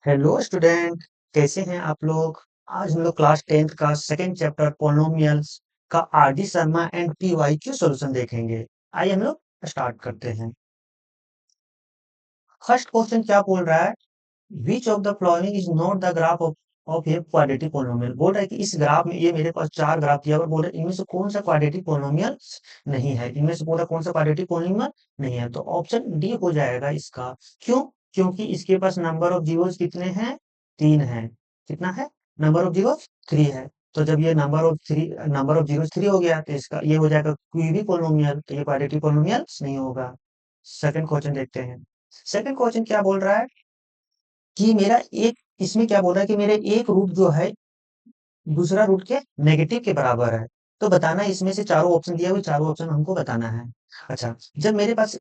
Hello student. कैसे हैं आप लोग। आज हम लोग क्लास 10th का सेकंड चैप्टर पॉलिनोमियल्स का R D Sharma and P Y Q solution देखेंगे। आइए हम लोग स्टार्ट करते हैं। फर्स्ट क्वेश्चन क्या बोल रहा है, which of the following is not the graph of A quadratic polynomial. बोल रहा है कि इस ग्राफ में, ये मेरे पास चार ग्राफ दिया हुआ है, बोल रहा है इनमें से कौन सा क्वाड्रेटिक पोलिनोमियल नहीं है। इनमें से बोला कौन सा क्वाड्रेटिक पोलिनोमियल नहीं है, तो ऑप्शन डी हो जाएगा इसका। क्यों? क्योंकि इसके पास नंबर ऑफ जीरोस कितने हैं, तीन है। कितना है? नंबर ऑफ जीरो थ्री है। तो जब ये नंबर ऑफ जीरो थ्री हो गया, तो इसका ये हो जाएगा क्यूबिक पोलिनोमियल, तो ये क्वाड्रेटिक पोलिनोमियल नहीं होगा। सेकंड क्वेश्चन देखते हैं। सेकंड क्वेश्चन क्या बोल रहा है कि मेरा एक, इसमें क्या बोल रहा है कि मेरे एक रूट जो है दूसरा रूट के नेगेटिव के बराबर है। तो बताना है, इसमें से चारों ऑप्शन दिया हुआ, चारों ऑप्शन हमको बताना है। अच्छा, जब मेरे पास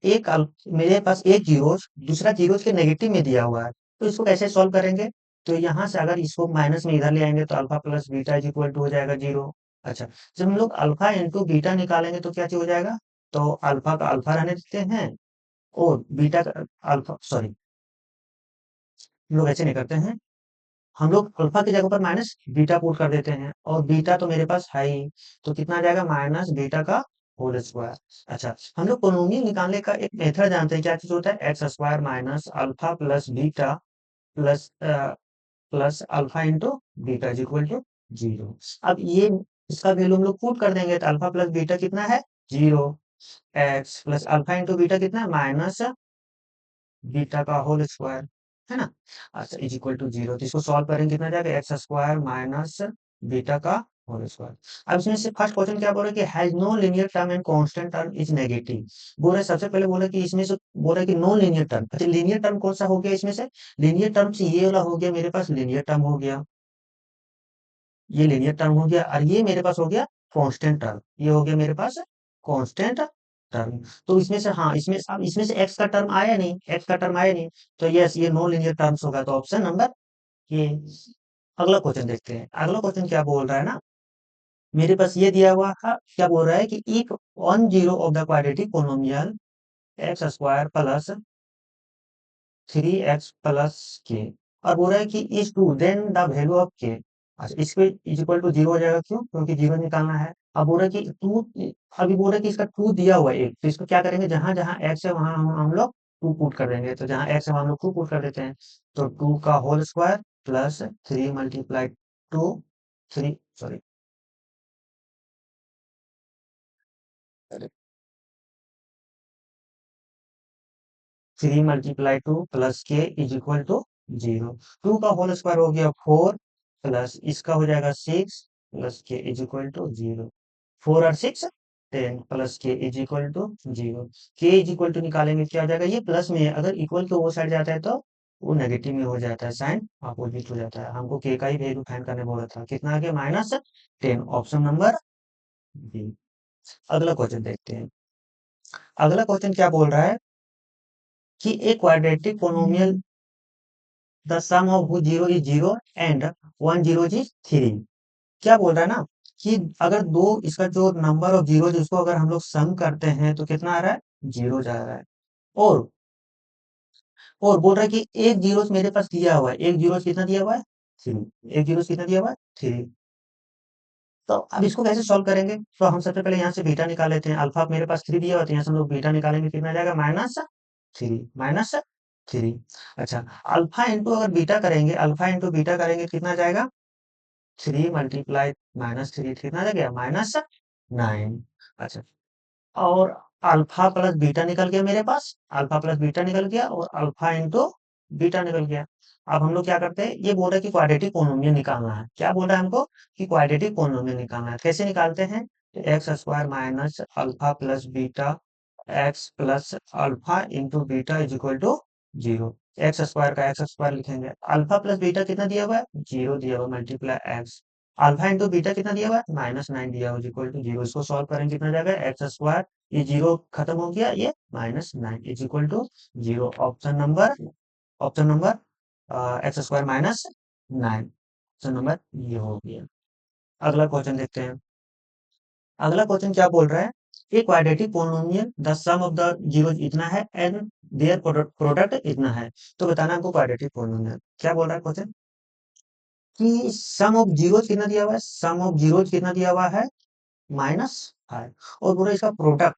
एक जीरो दूसरा जीरो के नेगेटिव में दिया हुआ है, तो इसको कैसे सॉल्व करेंगे। तो यहाँ से अगर इसको माइनस में इधर ले आएंगे तो alpha plus beta is equal to हो जाएगा जीरो। अच्छा, जब हम लोग अल्फा इंटू बीटा निकालेंगे तो क्या चीज हो जाएगा, तो अल्फा का अल्फा रहने देते हैं और बीटा का अल्फा, सॉरी, हम लोग ऐसे नहीं करते हैं। हम लोग अल्फा की जगह पर माइनस बीटा पुट कर देते हैं, और बीटा तो मेरे पास है ही, तो कितना आ जाएगा, माइनस बीटा का होल स्क्वायर। अच्छा, हम लोग पोनोमियल निकालने का एक मेथड जानते हैं, क्या चीज होता है, x square minus alpha plus beta plus plus alpha into beta is equal to zero. अब ये इसका वैल्यू हम लोग पुट कर देंगे, तो अल्फा प्लस बीटा कितना है, zero. X plus alpha into beta कितना है, माइनस बीटा का होल स्क्वायर, है ना। अच्छा, इज इक्वल टू जीरो, तो इसको सॉल्व करेंगे कितना जाएगा, एक्स स्क्वायर माइनस बीटा का होल स्क्वायर। अब इसमें से फर्स्ट क्वेश्चन क्या बोल रहा है कि has no linear term and constant term is negative. बोल रहे सबसे पहले बोला कि इसमें से, बोल रहा है कि नो लीनियर टर्म। अच्छा, लीनियर टर्म कौन सा हो गया इसमें से, लीनियर टर्म से ये वाला हो गया, मेरे पास लीनियर टर्म हो गया, ये लीनियर टर्म हो गया, और ये मेरे पास हो गया कांस्टेंट टर्म, ये हो गया मेरे पास कांस्टेंट टर्म। तो इसमें से, हाँ, इसमें अब इसमें से एक्स का टर्म आया नहीं, एक्स का टर्म आया नहीं, तो यस, ये नो लीनियर टर्म्स होगा, तो ऑप्शन नंबर ये। अगला क्वेश्चन देखते हैं। अगला क्वेश्चन क्या बोल रहा है ना, मेरे पास ये दिया हुआ था, क्या बोल रहा है कि if one zero of the quadratic polynomial x square plus three x plus k, और बोल रहा है कि is two then the value of k. अच्छा, इसके इज इक्वल टू जीरो हो जाएगा, क्यों, क्योंकि जीरो निकालना है। अब बोल रहा है कि टू, अभी बोल रहा है कि इसका टू दिया हुआ है एक, तो इसको क्या करेंगे, जहां जहां एक्स है वहां हम लोग टू पुट कर देंगे, तो जहां एक्स है वहां हम लोग टू पुट कर देते हैं। तो टू का whole square plus three multiply two, three, sorry, three multiply two plus k is equal to zero. Two का होल स्क्वायर हो गया फोर, प्लस इसका हो जाएगा six, plus k is equal to zero. Four और six, ten, plus k is equal to zero. K is equal to निकालेंगे, क्या हो जाएगा, ये प्लस में है, अगर इक्वल टू वो साइड जाता है तो वो नेगेटिव में हो जाता है, साइन अपोजिट हो जाता है। हमको के का ही वैल्यू फाइंड करने बोला था, कितना आ गया, minus ten, option number B. अगला क्वेश्चन देखते हैं। अगला क्वेश्चन क्या बोल रहा है कि एक quadratic polynomial the sum of zero is zero and one zero is three. क्या बोल रहा है ना कि अगर दो, इसका जो नंबर ऑफ जीरो उसको अगर हम लोग सम करते हैं तो कितना आ रहा है, जीरो जा रहा है। और और बोल रहा है कि एक जीरो मेरे पास दिया हुआ है, एक जीरो कितना दिया हुआ है, थ्री, एक जीरो कितना दिया हुआ है, थ्री। तो अब इसको कैसे सॉल्व करेंगे, तो हम सबसे पहले यहाँ से बीटा निकाल लेते हैं। अल्फा मेरे पास थ्री दिया हुआ है, तो यहाँ से हम लोग बीटा निकालेंगे, कितना जाएगा, माइनस थ्री, माइनस थ्री। अच्छा, अल्फा इंटू अगर बीटा करेंगे, अल्फा इंटू बीटा करेंगे कितना जाएगा, थ्री मल्टीप्लाई माइनस थ्री, कितना आ गया, माइनस नाइन। अच्छा, और अल्फा प्लस बीटा निकल गया मेरे पास, अल्फा प्लस बीटा निकल गया, और अल्फा इंटू बीटा निकल गया। अब हम लोग क्या करते हैं, ये बोल रहा है कि क्वाड्रेटिक पोलिनोमियल निकालना है, क्या बोल रहा है हमको, कि क्वाड्रेटिक पोलिनोमियल निकालना है। कैसे निकालते हैं, x square minus alpha plus beta x plus alpha into beta is equal to zero. X square का एक्स स्क्वायर लिखेंगे, अल्फा प्लस बीटा कितना दिया हुआ है, जीरो दिया हुआ, multiply x, alpha into beta कितना दिया हुआ है, माइनस नाइन दिया हुआ, इक्वल टू जीरो। इसको सॉल्व करेंगे, कितना जाएगा, एक्स स्क्वायर, ये जीरो खत्म हो गया, ये minus nine is equal to zero. Option number x square minus nine, option number ये हो गया। अगला क्वेश्चन देखते हैं। अगला क्वेश्चन क्या बोल रहा है a quadratic polynomial the sum of the zeros इतना है एंड देयर प्रोडक्ट इतना है। तो बताना हमको क्वाड्रेटिक पोलिनोमियल क्या बोल रहा है क्वेश्चन कि सम ऑफ जीरोज कितना दिया हुआ है, सम ऑफ जीरोज कितना दिया हुआ है -5 और बोला इसका प्रोडक्ट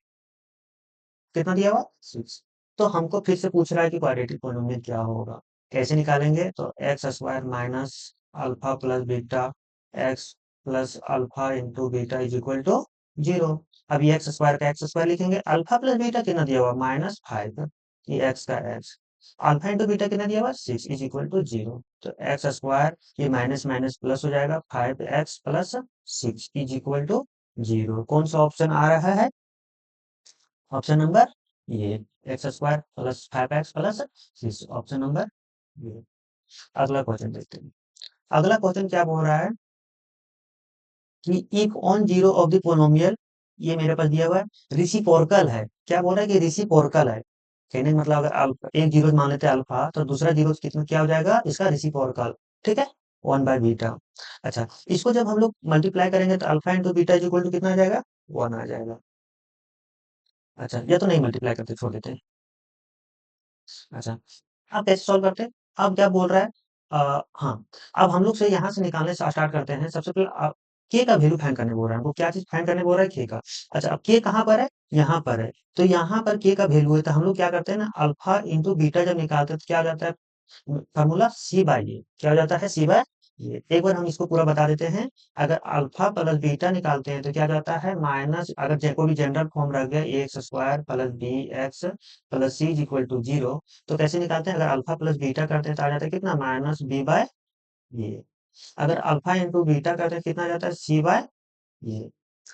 कितना दिया हुआ 6। तो हमको फिर से पूछ रहा है कि क्वाड्रेटिक पोलिनोमियल क्या होगा, कैसे निकालेंगे तो x square minus alpha plus beta x plus alpha into beta is equal to 0। अभी एक्स स्क्वायर का एक्स स्क्वायर लिखेंगे, अल्फा प्लस बीटा कितना दिया हुआ -5, ये एक्स का एक्स, अल्फा इंटू बीटा कितना दिया हुआ 6 इज इक्वल टू 0। तो एक्स स्क्वायर ये माइनस माइनस प्लस हो जाएगा 5x plus 6 is equal to 0। कौन सा ऑप्शन आ रहा है, ऑप्शन नंबर ये x square plus 5x plus 6, option number ये। अगला क्वेश्चन देखते हैं। अगला क्वेश्चन क्या बोल रहा है कि if on zero of the polynomial, ये मेरे पास दिया हुआ है रिसिप्रोकल है। क्या बोल रहा है कि रिसिप्रोकल है, कहने का मतलब अगर अल्फा एक जीरो मान लेते हैं अल्फा तो दूसरा जीरो कितना क्या हो जाएगा इसका रिसिप्रोकल, ठीक है 1/बीटा। अच्छा इसको जब हम लोग मल्टीप्लाई करेंगे तो alpha into beta is equal to कितना आ जाएगा 1 आ जाएगा। अच्छा या तो नहीं मल्टीप्लाई करते छोड़ देते हैं। अच्छा अब कैसे सॉल्व करते हैं, अब क्या बोल रहा है हाँ अब हम लोग से यहाँ से निकालने से स्टार्ट करते हैं। सबसे पहले के का वैल्यू फाइंड करने बोल रहा है, हमको क्या चीज फाइंड करने बोल रहा है के का। अच्छा अब के कहाँ पर है, यहाँ पर है, तो यहाँ पर के का वैल्यू है तो हम लोग क्या करते हैं ना अल्फा इंटू बीटा जब निकालते हैं तो क्या हो जाता है फॉर्मूला सी बाय ए, क्या हो जाता है सी बाय ए। एक बार हम इसको पूरा बता देते हैं। अगर अल्फा प्लस बीटा निकालते हैं तो क्या जाता है माइनस, अगर कोई भी जनरल फॉर्म रख गया x square plus b x plus c is equal to 0, तो कैसे निकालते हैं अगर अल्फा प्लस बीटा करते हैं तो आ जाता है कितना -b/ये। अगर अल्फा इंटू बीटा करते हैं कितना आ जाता है c/ये,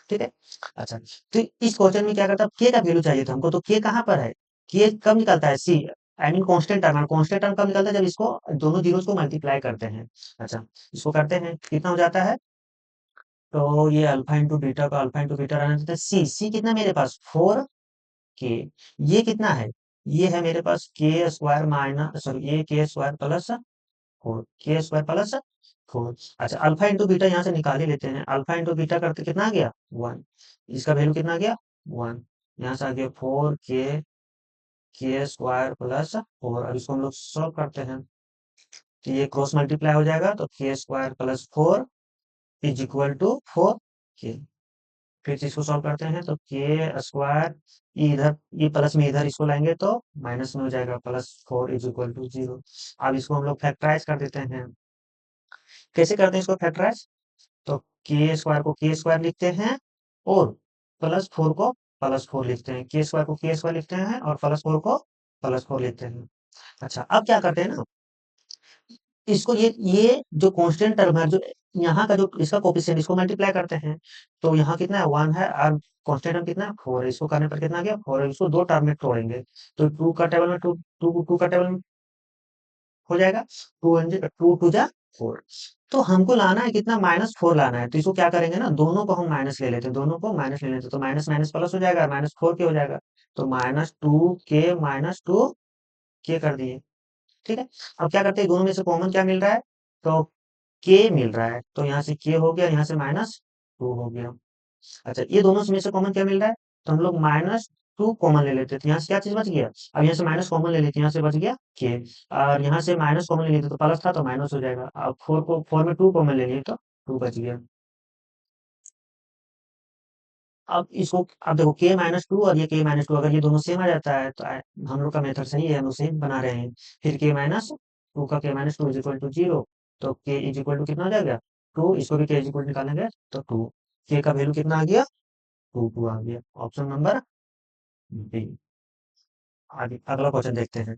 ठीक है। अच्छा तो इस क्वेश्चन में क्या करता है के का वैल्यू चाहिए था हमको, तो के कहाँ पर है, के कब निकलता है C I mean constant term, constant term कब निकलता है जब इसको दोनों जीरोस को मल्टीप्लाई करते हैं। अच्छा इसको करते हैं कितना हो जाता है, तो ये अल्फा इंटू बीटा का अल्फा इंटू बीटा रहना चाहता है सी, सी कितना मेरे पास 4 के, ये कितना है ये है मेरे पास के स्क्वायर माइनस सॉरी ये के स्क्वायर प्लस 4 अच्छा अल्फा इंटू बीटा यहाँ से निकाल ही लेते हैं, अल्फा इंटू बीटा करते कितना आ गया 1, इसका वैल्यू कितना आ गया 1, यहाँ से आ गया 4 के स्क्वायर प्लस 4। अब इसको हम लोग सॉल्व करते हैं तो ये क्रॉस मल्टीप्लाई हो जाएगा तो k square plus 4 is equal to 4 k. फिर से इसको सॉल्व करते हैं तो के स्क्वायर इधर ये प्लस में इधर इसको लाएंगे तो माइनस में हो जाएगा +4 इज इक्वल टू 0। अब इसको हम लोग फैक्टराइज कर देते हैं। कैसे करते हैं इसको फैक्टराइज, तो के स्क्वायर को के स्क्वायर लिखते हैं और +4 को +4 लिखते हैं, के स्क्वायर को के स्क्वायर लिखते हैं और +4 को +4 लिखते हैं। अच्छा अब क्या करते हैं ना इसको ये जो कांस्टेंट टर्म है जो यहाँ का जो इसका कोफिशिएंट इसको मल्टीप्लाई करते हैं तो यहाँ कितना है 1 है और कांस्टेंट टर्म कितना है 4 है, इसको करने पर कितना आ गया 4 है। इसको दो टर्म में तोड़ेंगे तो 2 का टेबल में 2 का टेबल में हो जाएगा 2 जा 4। तो हमको लाना है कितना -4 लाना है, तो इसको क्या करेंगे ना दोनों को हम माइनस ले लेते हैं, दोनों को माइनस ले लेते हैं तो माइनस माइनस प्लस हो जाएगा -4 के हो जाएगा, तो -2 के कर दिए, ठीक है। अब क्या करते हैं दोनों में से कॉमन क्या मिल रहा है, तो के मिल रहा है तो यहाँ से के हो गया, यहाँ से -2 हो गया। अच्छा ये दोनों में से कॉमन क्या मिल रहा है, तो हम लोग -2 कॉमन ले लेते हैं तो यहाँ से क्या चीज बच गया, अब यहाँ से माइनस कॉमन ले लेते हैं यहाँ से बच गया के, और यहाँ से माइनस कॉमन ले लेते तो प्लस था तो माइनस हो जाएगा। अब 4 में 2 कॉमन ले लिए तो 2 बच गया। अब इसको अब देखो के-2 और ये के-2 अगर ये दोनों सेम आ जाता है तो हम लोग का मेथड सही है, हम लोग सेम बना रहे हैं। फिर के-2 का के-2 इज इक्वल टू 0, तो के इज इक्वल टू कितना हो जाएगा 2, इसको भी के इज इक्वल टू निकालेंगे तो 2, के का वैल्यू कितना आ गया 2 आ गया, ऑप्शन नंबर बी। आगे अगला क्वेश्चन देखते हैं।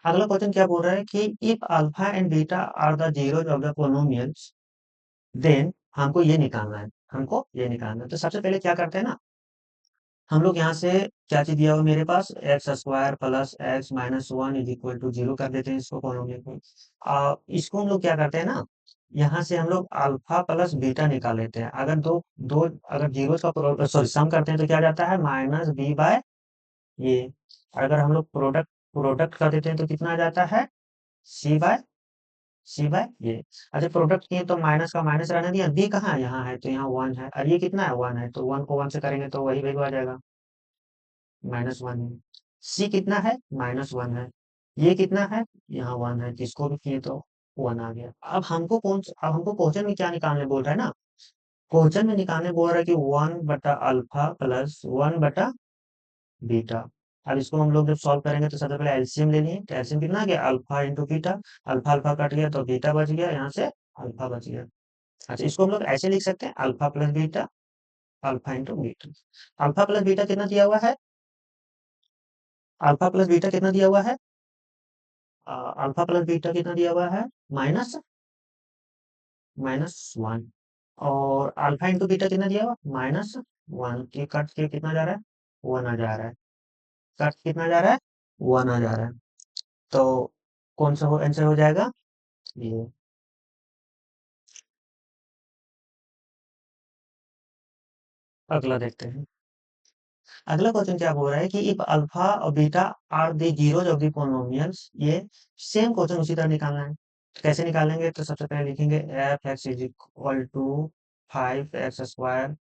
अगला क्वेश्चन क्या बोल रहा है कि if alpha and beta are the zeros of the polynomials then हमको ये निकालना है, हमको ये निकालना है। तो सबसे पहले क्या करते हैं ना हम लोग यहाँ से क्या चीज दिया हुआ मेरे पास x square plus x minus 1 is equal to 0 कर देते हैं इसको पोलिनोमियल को। इसको हम लोग क्या करते हैं ना यहाँ से हम लोग अल्फा प्लस बीटा निकाल लेते हैं। अगर दो दो अगर जीरो का सॉरी सम करते हैं तो क्या जाता है -b/ये। अगर हम लोग प्रोडक्ट प्रोडक्ट कर देते हैं तो कितना आ जाता है c/ये। सी बाय ये। अच्छा प्रोडक्ट किए तो माइनस का माइनस रहने दिया, बी कहाँ है, यहाँ है तो यहाँ 1 है, और ये कितना है 1 है, तो 1 को 1 से करेंगे तो वही वैल्यू आ जाएगा, -1 है। सी कितना है -1 है, ये कितना है यहाँ 1 है, जिसको भी किए तो 1 आ गया। अब हमको क्वेश्चन में क्या निकालने बोल रहा है ना, क्वेश्चन में निकालने बोल रहा है कि 1 बटा अल्फा प्लस 1 बटा बीटा। अब इसको हम लोग जब सॉल्व करेंगे तो सबसे पहले एलसीएम लेनी है, तो एलसीएम कितना आ गया alpha into beta, alpha alpha cut गया तो बीटा बच गया, यहाँ से अल्फा बच गया। अच्छा इसको हम लोग ऐसे लिख सकते हैं alpha plus beta, alpha into beta. Alpha plus beta कितना दिया हुआ है, अल्फा प्लस बीटा कितना दिया हुआ है, अल्फा प्लस बीटा कितना दिया हुआ है, माइनस -1, और अल्फा इंटू बीटा कितना दिया हुआ -1 के कट के कितना जा रहा है 1 आ जा रहा है, कट कितना जा रहा है 1 आ जा रहा है। तो कौन सा आंसर हो जाएगा ये। अगला देखते हैं। अगला क्वेश्चन क्या बोल रहा है कि इफ अल्फा और beta are the zeros of the polynomials, ये सेम क्वेश्चन उसी तरह निकालना है। तो कैसे निकालेंगे, तो सबसे पहले लिखेंगे f x is equal to 5x²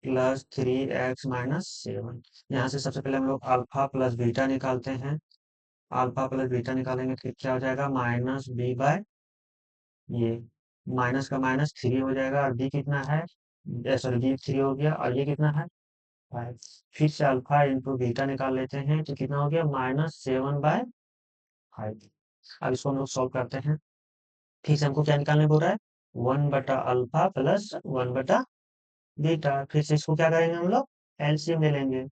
प्लस 3x - 7। यहाँ से सबसे पहले हम लोग अल्फा प्लस बीटा निकालते हैं, अल्फा प्लस बीटा निकालेंगे तो क्या हो जाएगा -b/, ये माइनस का -3 हो जाएगा, और बी कितना है, सॉरी बी 3 हो गया, और ये कितना है 5। फिर से अल्फा इंटू बीटा निकाल लेते हैं तो कितना हो गया -7/5। अब इसको हम लोग सॉल्व करते हैं। फिर से हमको क्या निकालने बोल रहा है 1 बटा अल्फा प्लस 1 बटा बीटा। फिर से इसको क्या करेंगे हम लोग एलसीएम ले लेंगे,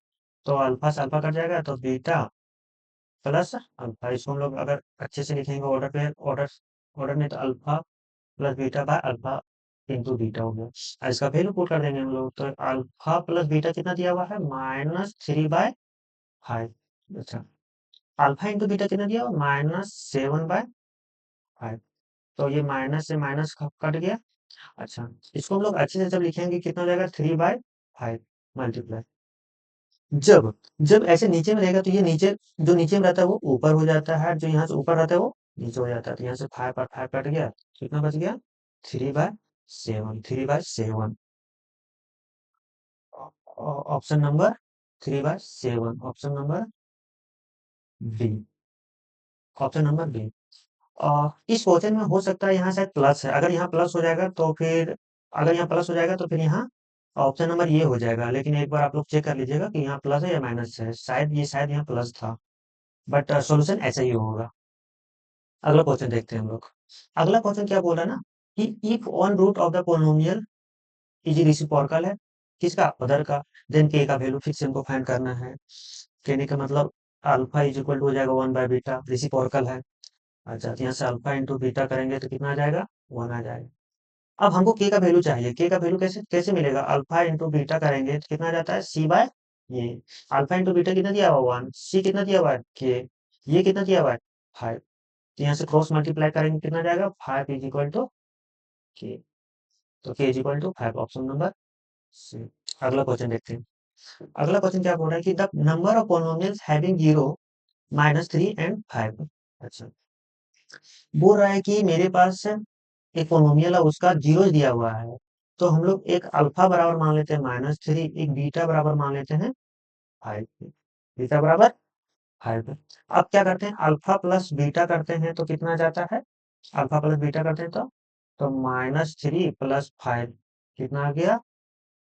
तो अल्फा से अल्फा कट जाएगा तो बीटा प्लस अल्फा। इसको हम लोग अगर अच्छे से लिखेंगे ऑर्डर पे, ऑर्डर ऑर्डर में, तो alpha plus beta by alpha into beta हो गया। और इसका वैल्यू पुट कर देंगे हम लोग, तो अल्फा प्लस बीटा कितना दिया हुआ है -3/5। अच्छा अल्फा इंटू बीटा कितना दिया हुआ -7/5। तो ये माइनस से माइनस कट गया। अच्छा इसको हम लोग अच्छे से जब लिखेंगे कितना हो जाएगा 3/5 मल्टीप्लाई। जब जब ऐसे नीचे में रहेगा तो ये नीचे, जो नीचे में रहता है वो ऊपर हो जाता है, जो यहाँ से ऊपर रहता है वो नीचे हो जाता है, तो यहाँ से 5 और 5 कट गया, कितना बच गया 3/7, 3/7। Option number 3/7, option number B, option number B. इस क्वेश्चन में हो सकता है यहाँ शायद प्लस है, अगर यहाँ प्लस हो जाएगा तो फिर, अगर यहाँ प्लस हो जाएगा तो फिर यहाँ ऑप्शन नंबर ये हो जाएगा, लेकिन एक बार आप लोग चेक कर लीजिएगा कि यहाँ प्लस है या माइनस है, शायद यहाँ प्लस था, बट सॉल्यूशन ऐसा ही होगा। अगला क्वेश्चन देखते हैं हम लोग। अगला क्वेश्चन क्या बोल रहा है ना कि if one root of the polynomial is reciprocal है, किसका अदर का, देन के का वैल्यू फिर से हमको फाइंड करना है। कहने का मतलब अल्फा इज इक्वल टू हो जाएगा 1/बीटा, रेसिप्रोकल है। अच्छा तो यहाँ से अल्फा इंटू बीटा करेंगे तो कितना आ जाएगा 1 आ जाएगा। अब हमको के का वैल्यू चाहिए, के का वैल्यू कैसे कैसे मिलेगा, अल्फा इंटू बीटा करेंगे तो कितना आ जाता है c/ये। अल्फा इंटू बीटा कितना दिया हुआ 1, सी कितना दिया हुआ है के, ये कितना दिया हुआ है 5। तो यहाँ से क्रॉस मल्टीप्लाई करेंगे कितना जाएगा 5 इज इक्वल टू के, तो k is equal to 5, option number C. अगला क्वेश्चन देखते हैं। अगला क्वेश्चन क्या बोल रहा है कि the number of polynomials having 0 -3 and 5। अच्छा बोल रहा है कि मेरे पास एक पोलिनोमियल है उसका जीरो दिया हुआ है, तो हम लोग एक अल्फा बराबर मान लेते हैं -3, एक बीटा बराबर मान लेते हैं 5, बीटा बराबर 5। अब क्या करते हैं अल्फा प्लस बीटा करते हैं तो कितना जाता है, अल्फा प्लस बीटा करते हैं तो -3 प्लस 5 कितना आ गया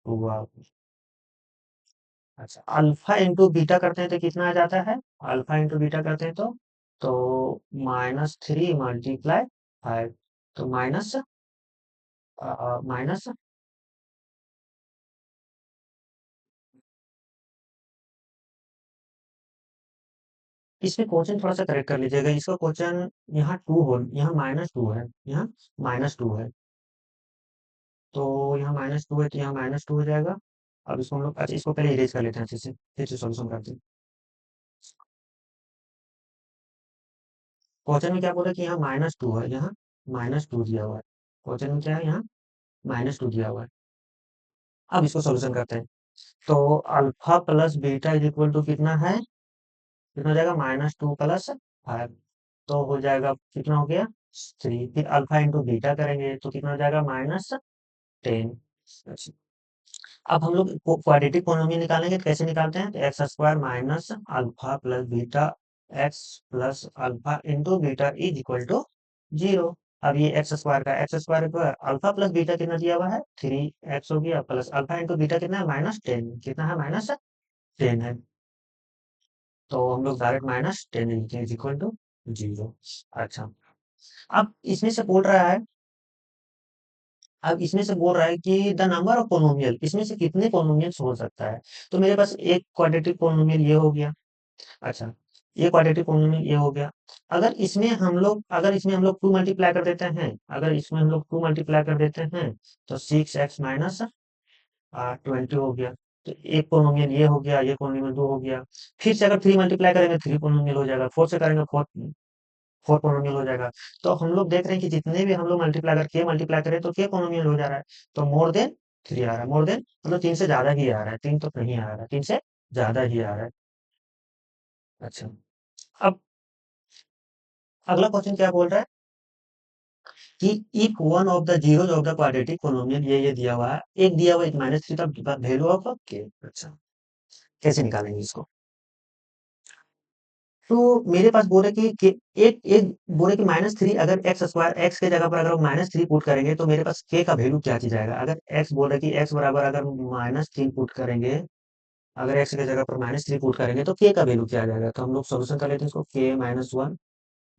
2 आ गया। अच्छा अल्फा इंटू बीटा करते हैं तो कितना आ जाता है, अल्फा इंटू बीटा करते हैं तो -3 मल्टीप्लाई 5, तो माइनस, इसमें क्वेश्चन थोड़ा सा करेक्ट कर लीजिएगा, इसका क्वेश्चन यहाँ 2 हो, यहाँ -2 है, यहाँ -2 है, तो यहाँ -2 है तो यहाँ -2 हो जाएगा। अब इसको हम लोग, अच्छा इसको पहले इरेज कर लेते हैं अच्छे से, फिर से सॉल्यूशन करते हैं। क्वेश्चन में क्या बोला कि यहाँ -2 है, यहाँ -2 दिया हुआ है, क्वेश्चन में क्या है यहाँ -2 दिया हुआ है। अब इसको सॉल्यूशन करते हैं, तो alpha plus beta is equal to कितना है, कितना हो जाएगा -2 प्लस 5, तो हो जाएगा कितना हो गया 3, फिर अल्फा इंटू बीटा करेंगे तो कितना हो जाएगा -10। अच्छा, अब हम लोग क्वाड्रेटिक पोलिनोमियल निकालेंगे तो कैसे निकालते हैं, तो x square minus alpha plus beta x plus alpha into beta is equal to 0। अब ये एक्स स्क्वायर का अल्फा प्लस बीटा कितना दिया हुआ है, 3x हो गया, प्लस अल्फा इंटू बीटा कितना है -10, कितना है -10 है, तो हम लोग डायरेक्ट -10 लिखते हैं इज इक्वल टू 0। अच्छा, अब इसमें से बोल रहा है अब इसमें से बोल रहा है कि द नंबर ऑफ पोलिनोमियल, इसमें से कितने पोलिनोमियल्स हो सकता है। तो मेरे पास एक क्वाड्रेटिक पोलिनोमियल ये हो गया। अच्छा, ये क्वाड्रेटिक पोलिनोमियल ये हो गया। अगर इसमें हम लोग 2 मल्टीप्लाई कर देते हैं, अगर इसमें हम लोग 2 मल्टीप्लाई कर देते हैं तो 6x माइनस 20 हो गया। तो एक पोलिनोमियल ये हो गया, ये पोलिनोमियल 2 हो गया। फिर से अगर 3 मल्टीप्लाई करेंगे 3 पोलिनोमियल हो जाएगा, 4 से करेंगे 4 पोलिनोमियल हो जाएगा। तो हम लोग देख रहे हैं कि जितने भी हम लोग मल्टीप्लाई अगर के मल्टीप्लाई करें तो के पोलिनोमियल हो जा रहा है। तो मोर देन 3 आ रहा है, मोर देन मतलब 3 से ज्यादा ही आ रहा है, 3 तो नहीं आ रहा है, 3 से ज्यादा ही आ रहा है। अच्छा, अब अगला क्वेश्चन क्या बोल रहा है कि if one of the zeros of the quadratic polynomial, ये दिया हुआ है, एक दिया हुआ है -3 का वैल्यू ऑफ के। अच्छा, कैसे निकालेंगे इसको। तो मेरे पास बोल रहे कि एक एक बोले कि -3 अगर एक्स स्क्वायर एक्स के जगह पर अगर -3 पुट करेंगे तो मेरे पास के का वैल्यू क्या चीज आएगा। अगर एक्स बोल रहे कि एक्स बराबर अगर -3 पुट करेंगे, अगर एक्स की जगह पर -3 पुट करेंगे तो के का वैल्यू क्या आ जाएगा। तो हम लोग सोल्यूशन कर लेते हैं इसको, k -1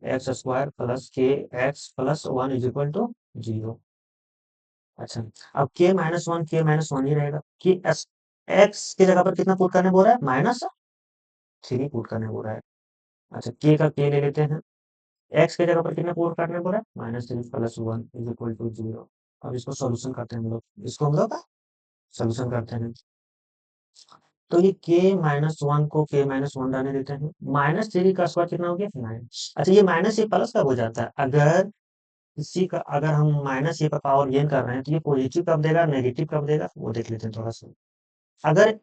x square plus k x plus 1 is equal to 0। अच्छा, अब के माइनस वन ही रहेगा कि एक्स की जगह पर कितना पुट करने बोल रहा है, -3 पुट करने बोल रहा है। अच्छा, के का के ले लेते हैं, एक्स की जगह पर कितना पुट करने बोल रहा है, -3 प्लस 1 इज इक्वल टू 0। अब इसको सोल्यूशन करते हैं हम लोग, इसको हम लोग सोल्यूशन करते हैं। तो ये k-1 को k-1 रहने देते हैं, -3 का स्क्वायर कितना हो गया 9। अच्छा, ये माइनस ये प्लस कब हो जाता है, अगर हम माइनस ये का पावर गेन कर रहे हैं तो ये पॉजिटिव कब देगा, नेगेटिव कब देगा, वो देख लेते हैं थोड़ा सा। अगर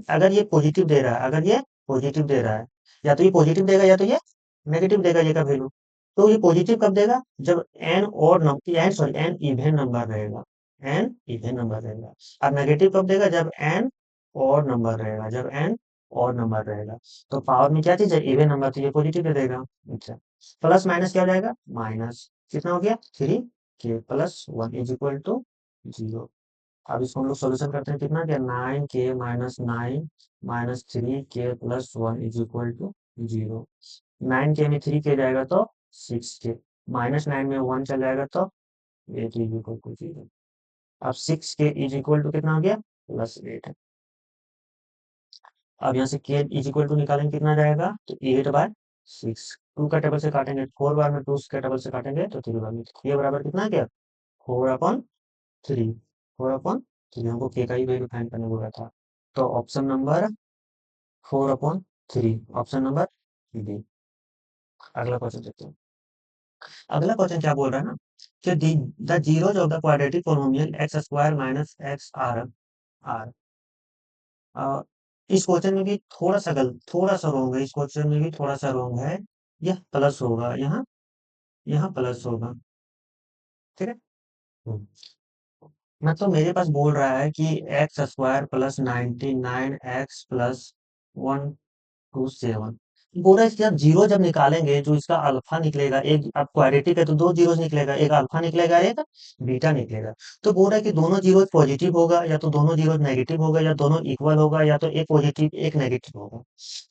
अगर ये पॉजिटिव दे रहा है, अगर ये पॉजिटिव दे रहा है, या तो ये पॉजिटिव देगा या तो ये नेगेटिव देगा, ये का वैल्यू। तो ये पॉजिटिव कब देगा, जब एन इवन नंबर रहेगा, एन इवन नंबर रहेगा। और नेगेटिव कब देगा, जब एन और नंबर रहेगा, जब एन और नंबर रहेगा। तो पावर में क्या चीज है, इवन नंबर, तो ये पॉजिटिव दे देगा। अच्छा, प्लस माइनस क्या हो जाएगा, माइनस कितना हो गया 3 के प्लस 1 इज इक्वल टू 0। अब इसको हम लोग सोल्यूशन करते हैं, कितना क्या 9 माइनस 3 के प्लस 1 इज इक्वल टू 0। 9 के में 3 के जाएगा तो 6 के, -9 में 1 चल जाएगा तो 8 इज इक्वल टू 0। अब 6 के इज इक्वल टू कितना हो गया, +8। अब यहाँ से के इज इक्वल टू निकालेंगे, कितना जाएगा, तो 8/6। 2 का टेबल से काटेंगे 4 बार में, 2 के टेबल से काटेंगे तो 3 बार में, ये बराबर कितना है क्या, 4/3। 4/3 हमको के का ही वैल्यू फाइंड करने बोला था। तो option number 4/3, option number B. अगला क्वेश्चन देखते हैं। अगला क्वेश्चन क्या बोल रहा है ना कि the zeros of the quadratic polynomial x square minus x are are. इस क्वेश्चन में भी थोड़ा सा रॉन्ग है, इस क्वेश्चन में भी थोड़ा सा रॉन्ग है। यह प्लस होगा, यहाँ यहाँ प्लस होगा, ठीक है। हम्म। मतलब मेरे पास बोल रहा है कि X square plus 99x plus 127 बोला, इसके आप जीरो जब निकालेंगे जो इसका अल्फा निकलेगा, एक अब क्वाड्रेटिक है तो 2 जीरो निकलेगा, एक अल्फा निकलेगा, एक बीटा निकलेगा। तो बोल रहा है कि दोनों जीरो पॉजिटिव होगा या तो दोनों जीरो नेगेटिव होगा या दोनों इक्वल होगा या तो एक पॉजिटिव एक नेगेटिव होगा।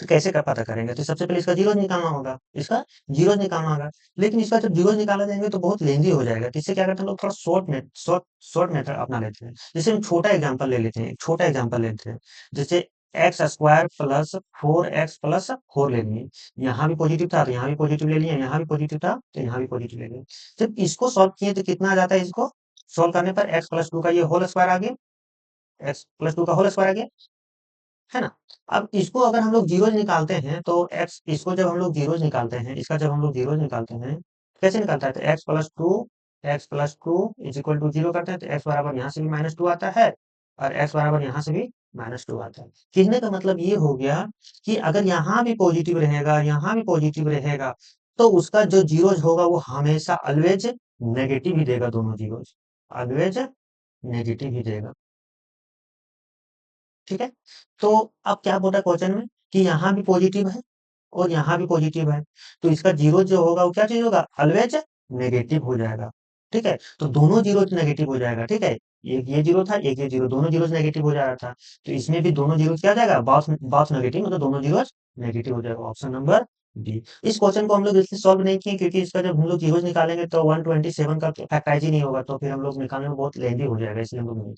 तो कैसे का पता करेंगे, तो सबसे पहले इसका जीरो निकालना होगा, इसका जीरो निकालना होगा। लेकिन इसका जब जीरो निकाला जाएंगे तो बहुत लेंदी हो जाएगा, तो इससे क्या करते हैं लोग, थोड़ा शॉर्ट मेथड अपना लेते हैं। जैसे हम छोटा एग्जाम्पल ले लेते हैं, एक छोटा एग्जाम्पल लेते हैं। जैसे x square plus 4x plus 4 ले लिए, यहाँ भी पॉजिटिव था तो यहाँ भी पॉजिटिव ले लिया, यहाँ भी पॉजिटिव था तो यहाँ भी पॉजिटिव ले लिया। जब इसको सॉल्व किए तो कितना आ जाता है, इसको सॉल्व करने पर x+2 का ये होल स्क्वायर आ गया, x+2 का होल स्क्वायर आ गया, है ना। अब इसको अगर हम लोग जीरोज निकालते हैं तो एक्स, इसको जब हम लोग जीरोज निकालते हैं, इसका जब हम लोग जीरोज निकालते हैं, कैसे निकालता है, तो x+2 इज इक्वल टू 0 करते हैं तो x बराबर यहाँ से भी -2 आता है और x बराबर यहाँ से भी -2 आता है। कहने का मतलब ये हो गया कि अगर यहाँ भी पॉजिटिव रहेगा, यहाँ भी पॉजिटिव रहेगा, तो उसका जो जीरोज होगा वो हमेशा ऑलवेज नेगेटिव ही देगा, दोनों जीरोज ऑलवेज नेगेटिव ही देगा। ठीक है, तो अब क्या बोल रहा है क्वेश्चन में कि यहाँ भी पॉजिटिव है और यहाँ भी पॉजिटिव है, तो इसका जीरो जो होगा वो क्या चीज होगा, ऑलवेज नेगेटिव हो जाएगा। ठीक है, तो दोनों जीरो नेगेटिव हो जाएगा। ठीक है, एक ये जीरो था, एक ये जीरो, दोनों जीरो नेगेटिव हो जा रहा था, तो इसमें भी दोनों जीरो क्या हो जाएगा, बॉक्स बॉक्स नेगेटिव, मतलब दोनों जीरो नेगेटिव हो जाएगा। Option number D. इस क्वेश्चन को हम लोग इसलिए सॉल्व नहीं किए क्योंकि इसका जब हम लोग जीरोज निकालेंगे तो 127 का फैक्टराइज ही नहीं होगा, तो फिर हम लोग निकालने में बहुत लेंदी हो जाएगा, इसलिए हम लोग नहीं।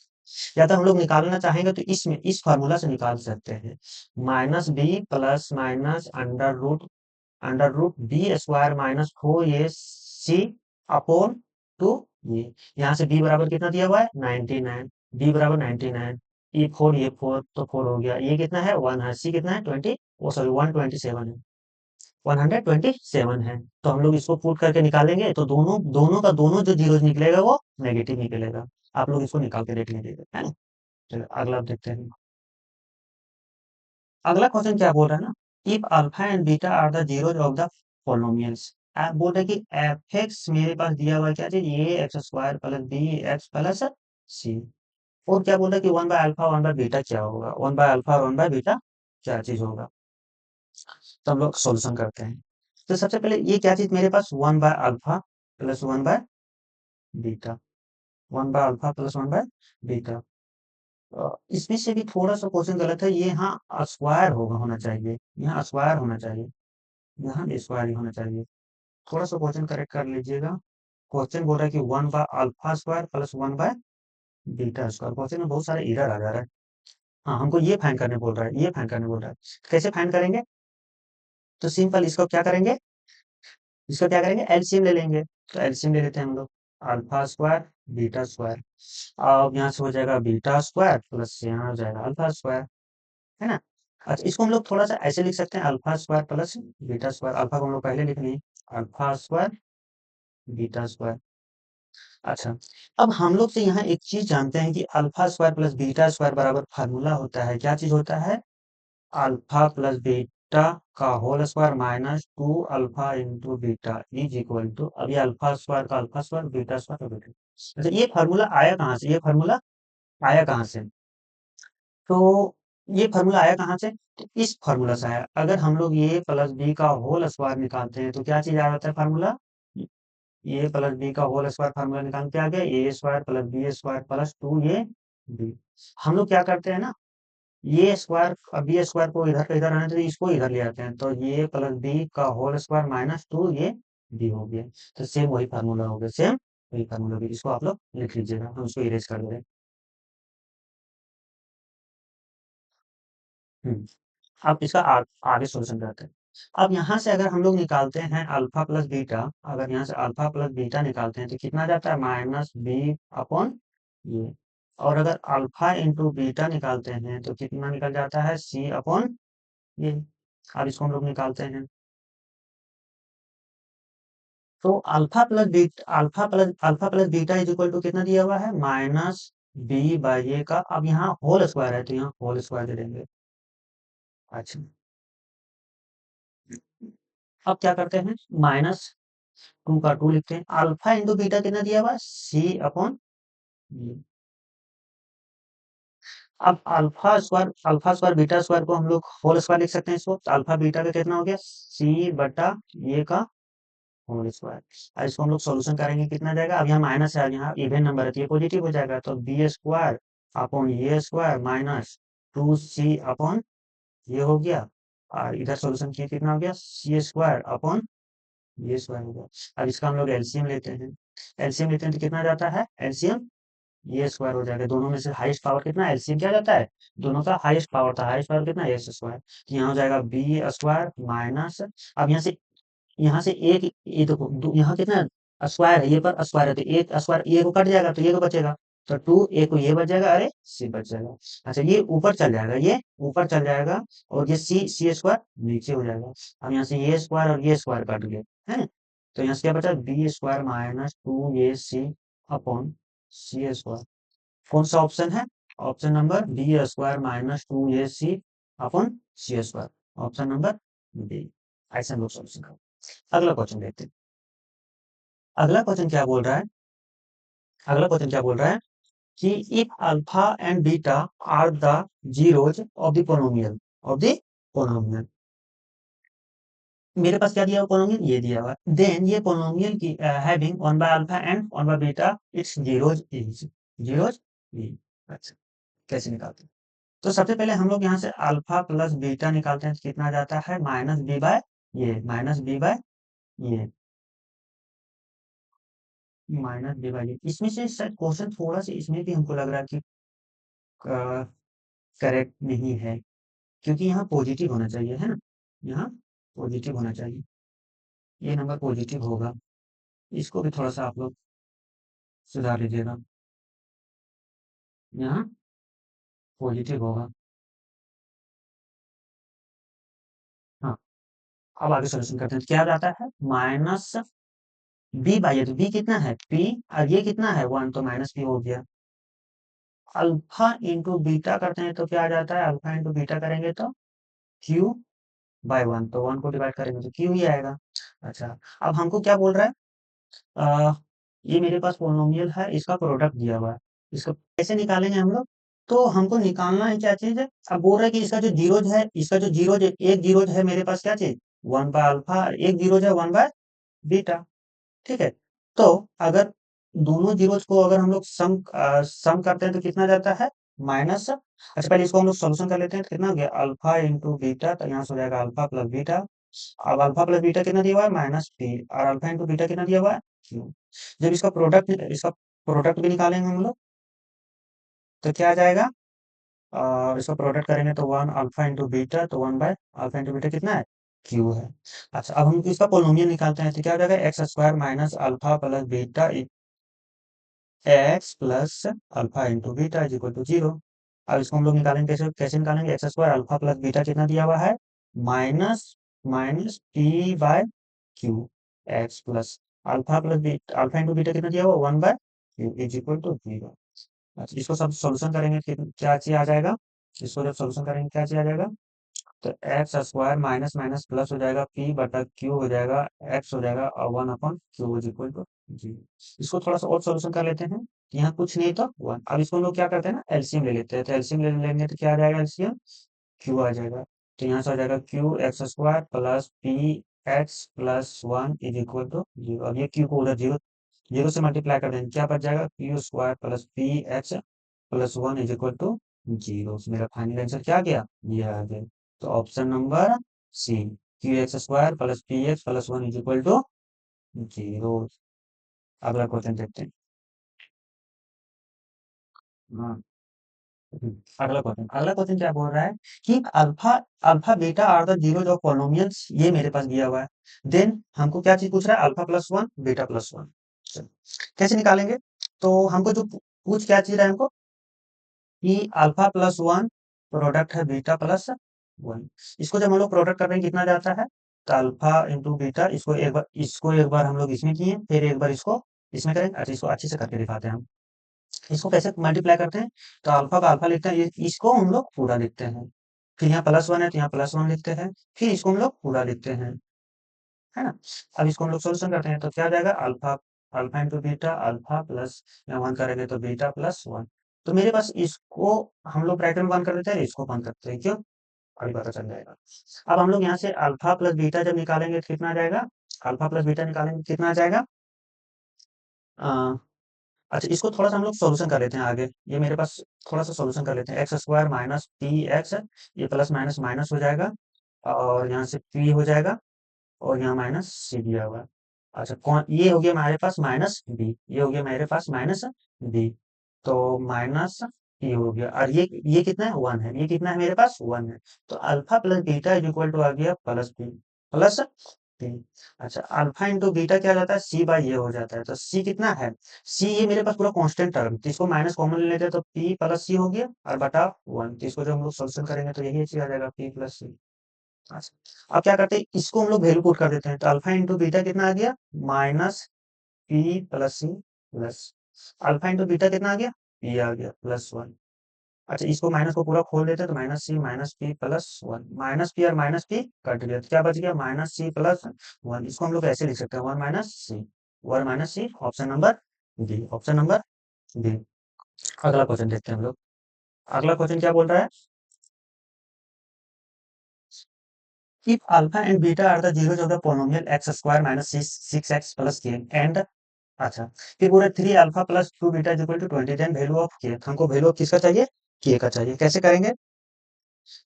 या तो हम लोग निकालना चाहेंगे तो इसमें इस फार्मूला से निकाल सकते हैं, minus b plus minus under root b square minus 4ac upon 2 ये, यहाँ से बी बराबर कितना दिया हुआ है 99, बी बराबर 99, ये 4 तो 4 हो गया, ये कितना है 1 है, सी कितना है 20, वो सॉरी 127 है, 127 है। तो हम लोग इसको पुट करके निकालेंगे तो दोनों दोनों का दोनों जो जीरो निकलेगा वो नेगेटिव निकलेगा। आप लोग इसको निकाल के देख लीजिएगा, है ना। चलो अगला देखते हैं। अगला क्वेश्चन क्या बोल रहा है ना, if alpha and beta are the zeros of the polynomials. आप बोल रहे हैं कि एफ एक्स मेरे पास दिया हुआ है क्या चीज, a x square plus b x plus c, और क्या बोल रहा है कि one by alpha one by beta क्या होगा, वन बाय अल्फा और वन बाय बीटा क्या चीज होगा। तो हम लोग सोल्यूशन करते हैं। तो सबसे पहले ये क्या चीज मेरे पास, one by alpha plus one by beta, one by alpha plus one by beta. इसमें से भी थोड़ा सा क्वेश्चन गलत है, ये यहाँ स्क्वायर होगा होना चाहिए, यहाँ स्क्वायर होना चाहिए, यहाँ भी स्क्वायर ही होना चाहिए। थोड़ा सा क्वेश्चन करेक्ट कर लीजिएगा। क्वेश्चन बोल रहा है कि one by alpha square plus one by beta square, question में बहुत सारे एरर आ जा रहा है। हाँ, हमको ये फाइंड करने बोल रहा है, ये फाइंड करने बोल रहा है। कैसे फाइंड करेंगे, तो सिंपल इसको क्या करेंगे, इसका क्या करेंगे एलसीएम ले लेंगे। तो एलसीएम ले लेते हैं हम लोग, अल्फा स्क्वायर बीटा स्क्वायर, अब यहाँ से हो जाएगा बीटा स्क्वायर प्लस यहाँ हो जाएगा अल्फा स्क्वायर, है ना। अच्छा, इसको हम लोग थोड़ा सा ऐसे लिख सकते हैं, alpha square plus beta square, alpha को हम लोग पहले लिख लिए, अल्फा स्क्वायर बीटा स्क्वायर। अच्छा, अब हम लोग से यहाँ एक चीज जानते हैं कि alpha square plus beta square बराबर फार्मूला होता है, क्या चीज होता है, अल्फा प्लस बीटा का whole square minus 2 alpha into beta is equal to, अब ये अल्फा स्क्वायर का अल्फा स्क्वायर बीटा स्क्वायर का बीटा। अच्छा, ये फार्मूला आया कहाँ से, ये फार्मूला आया कहाँ से, तो ये फार्मूला आया कहाँ से, तो इस फार्मूला से आया। अगर हम लोग ये प्लस बी का होल स्क्वायर निकालते हैं तो क्या चीज आ जाता है फार्मूला, ए प्लस बी का होल स्क्वायर फार्मूला निकाल के आ गया, a square plus b square plus 2 ये बी। हम लोग क्या करते हैं ना, ये स्क्वायर, अब बी स्क्वायर को इधर इधर आने तो इसको इधर ले आते हैं, तो ये प्लस बी का होल स्क्वायर माइनस 2 ये बी हो गया। तो सेम वही फार्मूला हो गया, सेम वही फार्मूला हो गया, इसको आप लोग लिख लीजिएगा, हम उसको इरेज कर दे रहे हैं। अब इसका आगे सॉल्यूशन करते हैं। अब यहाँ से अगर हम लोग निकालते हैं अल्फा प्लस बीटा, अगर यहाँ से अल्फा प्लस बीटा निकालते हैं तो कितना जाता है माइनस बी अपॉन ये, और अगर अल्फा इंटू बीटा निकालते हैं तो कितना निकल जाता है सी अपॉन ये। अब इसको हम लोग निकालते हैं, तो alpha plus beta is equal to कितना दिया हुआ है माइनस बी बाई ए का, अब यहाँ होल स्क्वायर है तो यहाँ होल स्क्वायर दे देंगे। अच्छा, अब क्या करते हैं, माइनस 2 का 2 लिखते हैं, अल्फा इंटू बीटा कितना दिया हुआ सी अपॉन, अब अल्फा स्क्वायर बीटा स्क्वायर को हम लोग होल स्क्वायर लिख सकते हैं इसको, तो अल्फा बीटा का कितना हो गया सी बटा ये का होल स्क्वायर। अब इसको हम लोग सोल्यूशन करेंगे, कितना जाएगा, अब यहाँ माइनस है, यहाँ इवन नंबर है तो ये पॉजिटिव हो जाएगा, तो बी स्क्वायर अपॉन ये स्क्वायर माइनस 2 सी अपॉन ये हो गया, और इधर सोल्यूशन किया कितना हो गया सी स्क्वायर अपॉन ये स्क्वायर हो गया। अब इसका हम लोग एलसीएम लेते हैं, एलसीएम लेते हैं तो कितना जाता है एलसीएम, ये स्क्वायर हो जाएगा, दोनों में से हाईएस्ट पावर कितना एलसीएम क्या जाता है, दोनों का हाईएस्ट पावर था, हाईएस्ट पावर कितना एस स्क्वायर, तो यहाँ हो जाएगा बी स्क्वायर माइनस, अब यहाँ से एक ये देखो यहाँ कितना स्क्वायर है, ये पर स्क्वायर है तो एक स्क्वायर ये को कट जाएगा तो ये को बचेगा, तो 2 ए को ये बच जाएगा, अरे सी बच जाएगा। अच्छा, ये ऊपर चल जाएगा, ये ऊपर चल जाएगा, और ये सी स्क्वायर नीचे हो जाएगा। अब यहाँ से ये स्क्वायर और ये स्क्वायर कट गए, है, तो यहाँ से क्या बचा B square minus 2 A C upon C square. कौन सा ऑप्शन है, option number B square minus 2 A C upon C square, option number B. ऐसा लोग सॉल्यूशन अगला क्वेश्चन देखते हैं। अगला क्वेश्चन क्या बोल रहा है? अगला क्वेश्चन क्या बोल रहा है कि if alpha and beta are the zeros of the polynomial, of the polynomial. मेरे पास क्या दिया हुआ पोलिनोमियल? ये दिया हुआ है। देन ये पोलिनोमियल की having 1 by alpha and 1 by beta it's zeros is, zeros is. अच्छा, कैसे निकालते हैं? तो सबसे पहले हम लोग यहाँ से अल्फा प्लस बीटा निकालते हैं, तो कितना आ जाता है? माइनस बी बाय ये, माइनस बी बाय ये, माइनस बी बाय ये। इसमें से शायद क्वेश्चन थोड़ा सा इसमें भी हमको लग रहा है कि करेक्ट नहीं है, क्योंकि यहाँ पॉजिटिव होना चाहिए, है ना? यहाँ पॉजिटिव होना चाहिए, ये नंबर पॉजिटिव होगा। इसको भी थोड़ा सा आप लोग सुधार लीजिएगा, यहाँ पॉजिटिव होगा। हाँ, अब आगे सोल्यूशन करते हैं। क्या जाता है? माइनस बी बाई, तो बी कितना है? पी, और ये कितना है? 1, तो माइनस पी हो गया। अल्फा इंटू बीटा करते हैं तो क्या आ जाता है? अल्फा इंटू बीटा करेंगे तो क्यू बाय 1, तो 1 को डिवाइड करेंगे तो क्यू ही आएगा। अच्छा, अब हमको क्या बोल रहा है? अ, ये मेरे पास पोलिनोमियल है, इसका प्रोडक्ट दिया हुआ है, इसको कैसे निकालेंगे हम लोग? तो हमको निकालना है क्या चीज है? अब बोल रहा है कि इसका जो जीरोज है, इसका जो जीरोज, एक जीरोज है मेरे पास क्या चीज? 1 बाय अल्फा, एक जीरोज है 1 बाय बीटा। ठीक है, तो अगर दोनों जीरोज को अगर हम लोग सम करते हैं तो कितना जाता है? माइनस। अच्छा, पहले इसको हम लोग सोल्यूशन कर लेते हैं, तो कितना हो गया? अल्फा इंटू बीटा, तो यहाँ से हो जाएगा अल्फा प्लस बीटा। अब अल्फा प्लस बीटा कितना दिया हुआ है? माइनस पी, और अल्फा इंटू बीटा कितना दिया हुआ है? क्यू। जब इसका प्रोडक्ट भी निकालेंगे हम लोग, तो क्या आ जाएगा? इसका प्रोडक्ट करेंगे तो 1 अल्फा इंटू बीटा, तो 1 बाय अल्फा इंटू बीटा कितना है? क्यू है। अच्छा, अब हम इसका पोलिनोमियल निकालते हैं, तो क्या हो जाएगा? X square minus alpha plus beta x plus alpha into beta is equal to 0। अब इसको हम लोग निकालेंगे, कैसे कैसे निकालेंगे? X square alpha plus beta कितना दिया हुआ है? Minus minus P by Q, X plus alpha plus beta, alpha into beta कितना दिया हुआ? 1 by Q is equal to 0। अच्छा, इसको सब सोल्यूशन करेंगे क्या चीज आ जाएगा? इसको जब सोल्यूशन करेंगे क्या चीज आ जाएगा? तो x square minus minus plus हो जाएगा, पी बटा क्यू हो जाएगा, एक्स हो जाएगा, और 1 upon Q is equal to 0। इसको थोड़ा सा और सोल्यूशन कर लेते हैं। यहाँ कुछ नहीं तो 1। अब इसको हम लोग क्या करते हैं ना, एलसीएम ले लेते हैं, तो एलसीएम ले लेंगे तो क्या आ जाएगा? एलसीएम क्यू आ जाएगा। तो यहाँ से आ जाएगा Q X square plus P X plus 1 is equal to 0। अब ये क्यू को उधर जीरो, जीरो से मल्टीप्लाई कर देंगे, क्या बच जाएगा? Q square plus P X plus 1 is equal to 0। मेरा फाइनल आंसर क्या गया? ये आ गया। तो option number C, Q X square plus P X plus 1 is equal to 0। अगला क्वेश्चन देखते हैं। हाँ, अगला क्वेश्चन क्या बोल रहा है कि alpha alpha beta are the zeros of polynomials, ये मेरे पास दिया हुआ है। देन हमको क्या चीज पूछ रहा है? Alpha plus 1 beta plus 1। कैसे निकालेंगे? तो हमको जो पूछ क्या चीज रहा है हमको कि अल्फा प्लस 1 प्रोडक्ट है बीटा प्लस 1। इसको जब हम लोग प्रोडक्ट कर रहे हैं कितना जाता है? तो अल्फा इंटू बीटा, इसको एक बार हम लोग इसमें किए, फिर एक बार इसको इसमें करेंगे। अच्छा, इसको अच्छे से करके दिखाते हैं हम। इसको कैसे मल्टीप्लाई करते हैं? तो अल्फा का अल्फा लिखते हैं, इसको हम लोग पूरा लिखते हैं, फिर यहाँ प्लस 1 है तो यहाँ प्लस 1 लिखते हैं, फिर इसको हम लोग पूरा लिखते हैं, है ना? अब इसको हम लोग सोल्यूशन करते हैं तो क्या आ जाएगा? Alpha alpha into beta, alpha plus यहाँ 1 करेंगे तो बीटा प्लस 1। तो मेरे पास इसको हम लोग ब्रैकेट में बंद कर देते हैं, इसको बंद करते हैं, क्यों? अभी पता चल जाएगा। अब हम लोग यहाँ से अल्फा प्लस बीटा जब निकालेंगे तो कितना आ जाएगा? अल्फा प्लस बीटा निकालेंगे कितना आ जाएगा? अच्छा, इसको थोड़ा सा हम लोग सोल्यूशन कर लेते हैं आगे। ये मेरे पास थोड़ा सा सोल्यूशन कर लेते हैं। X square minus P x, ये प्लस माइनस माइनस हो जाएगा, और यहाँ से पी हो जाएगा, और यहाँ माइनस सी दिया हुआ है। अच्छा, कौन ये हो गया हमारे पास माइनस बी, ये हो गया मेरे पास माइनस बी, तो माइनस पी हो गया, और ये कितना है? 1 है, ये कितना है मेरे पास? 1 है। तो alpha plus beta is equal to आ गया प्लस पी, प्लस पी। अच्छा, अल्फा इंटू बीटा क्या हो जाता है? सी बाई ये हो जाता है, तो सी कितना है? सी ये मेरे पास पूरा कांस्टेंट टर्म, तो इसको माइनस कॉमन ले लेते हैं तो पी प्लस सी हो गया, और बटा 1। तो इसको जब हम लोग सोल्यूशन करेंगे तो यही चीज आ जाएगा, पी प्लस सी। अच्छा, अब क्या करते हैं? इसको हम लोग वैल्यू पुट कर देते हैं, तो अल्फा इंटू बीटा कितना आ गया? Minus P plus C plus alpha into beta कितना आ गया? पी आ गया प्लस 1। अच्छा, इसको माइनस को पूरा खोल देते तो minus P plus one, minus P और माइनस पी कट गया तो क्या बच गया माइनस सी प्लस वन। इसको हम लोग ऐसे लिख सकते हैं one minus c, one minus c, option number B, option number B. अगला क्वेश्चन देखते हैं हम लोग। अगला क्वेश्चन क्या बोल रहा है, if alpha and beta are the zeros of the polynomial x square minus 6x plus k and अच्छा, फिर बोल रहे 3 alpha plus 2 beta is equal to 20, then value of K. हमको वैल्यू ऑफ किसका चाहिए, के का चाहिए। कैसे करेंगे,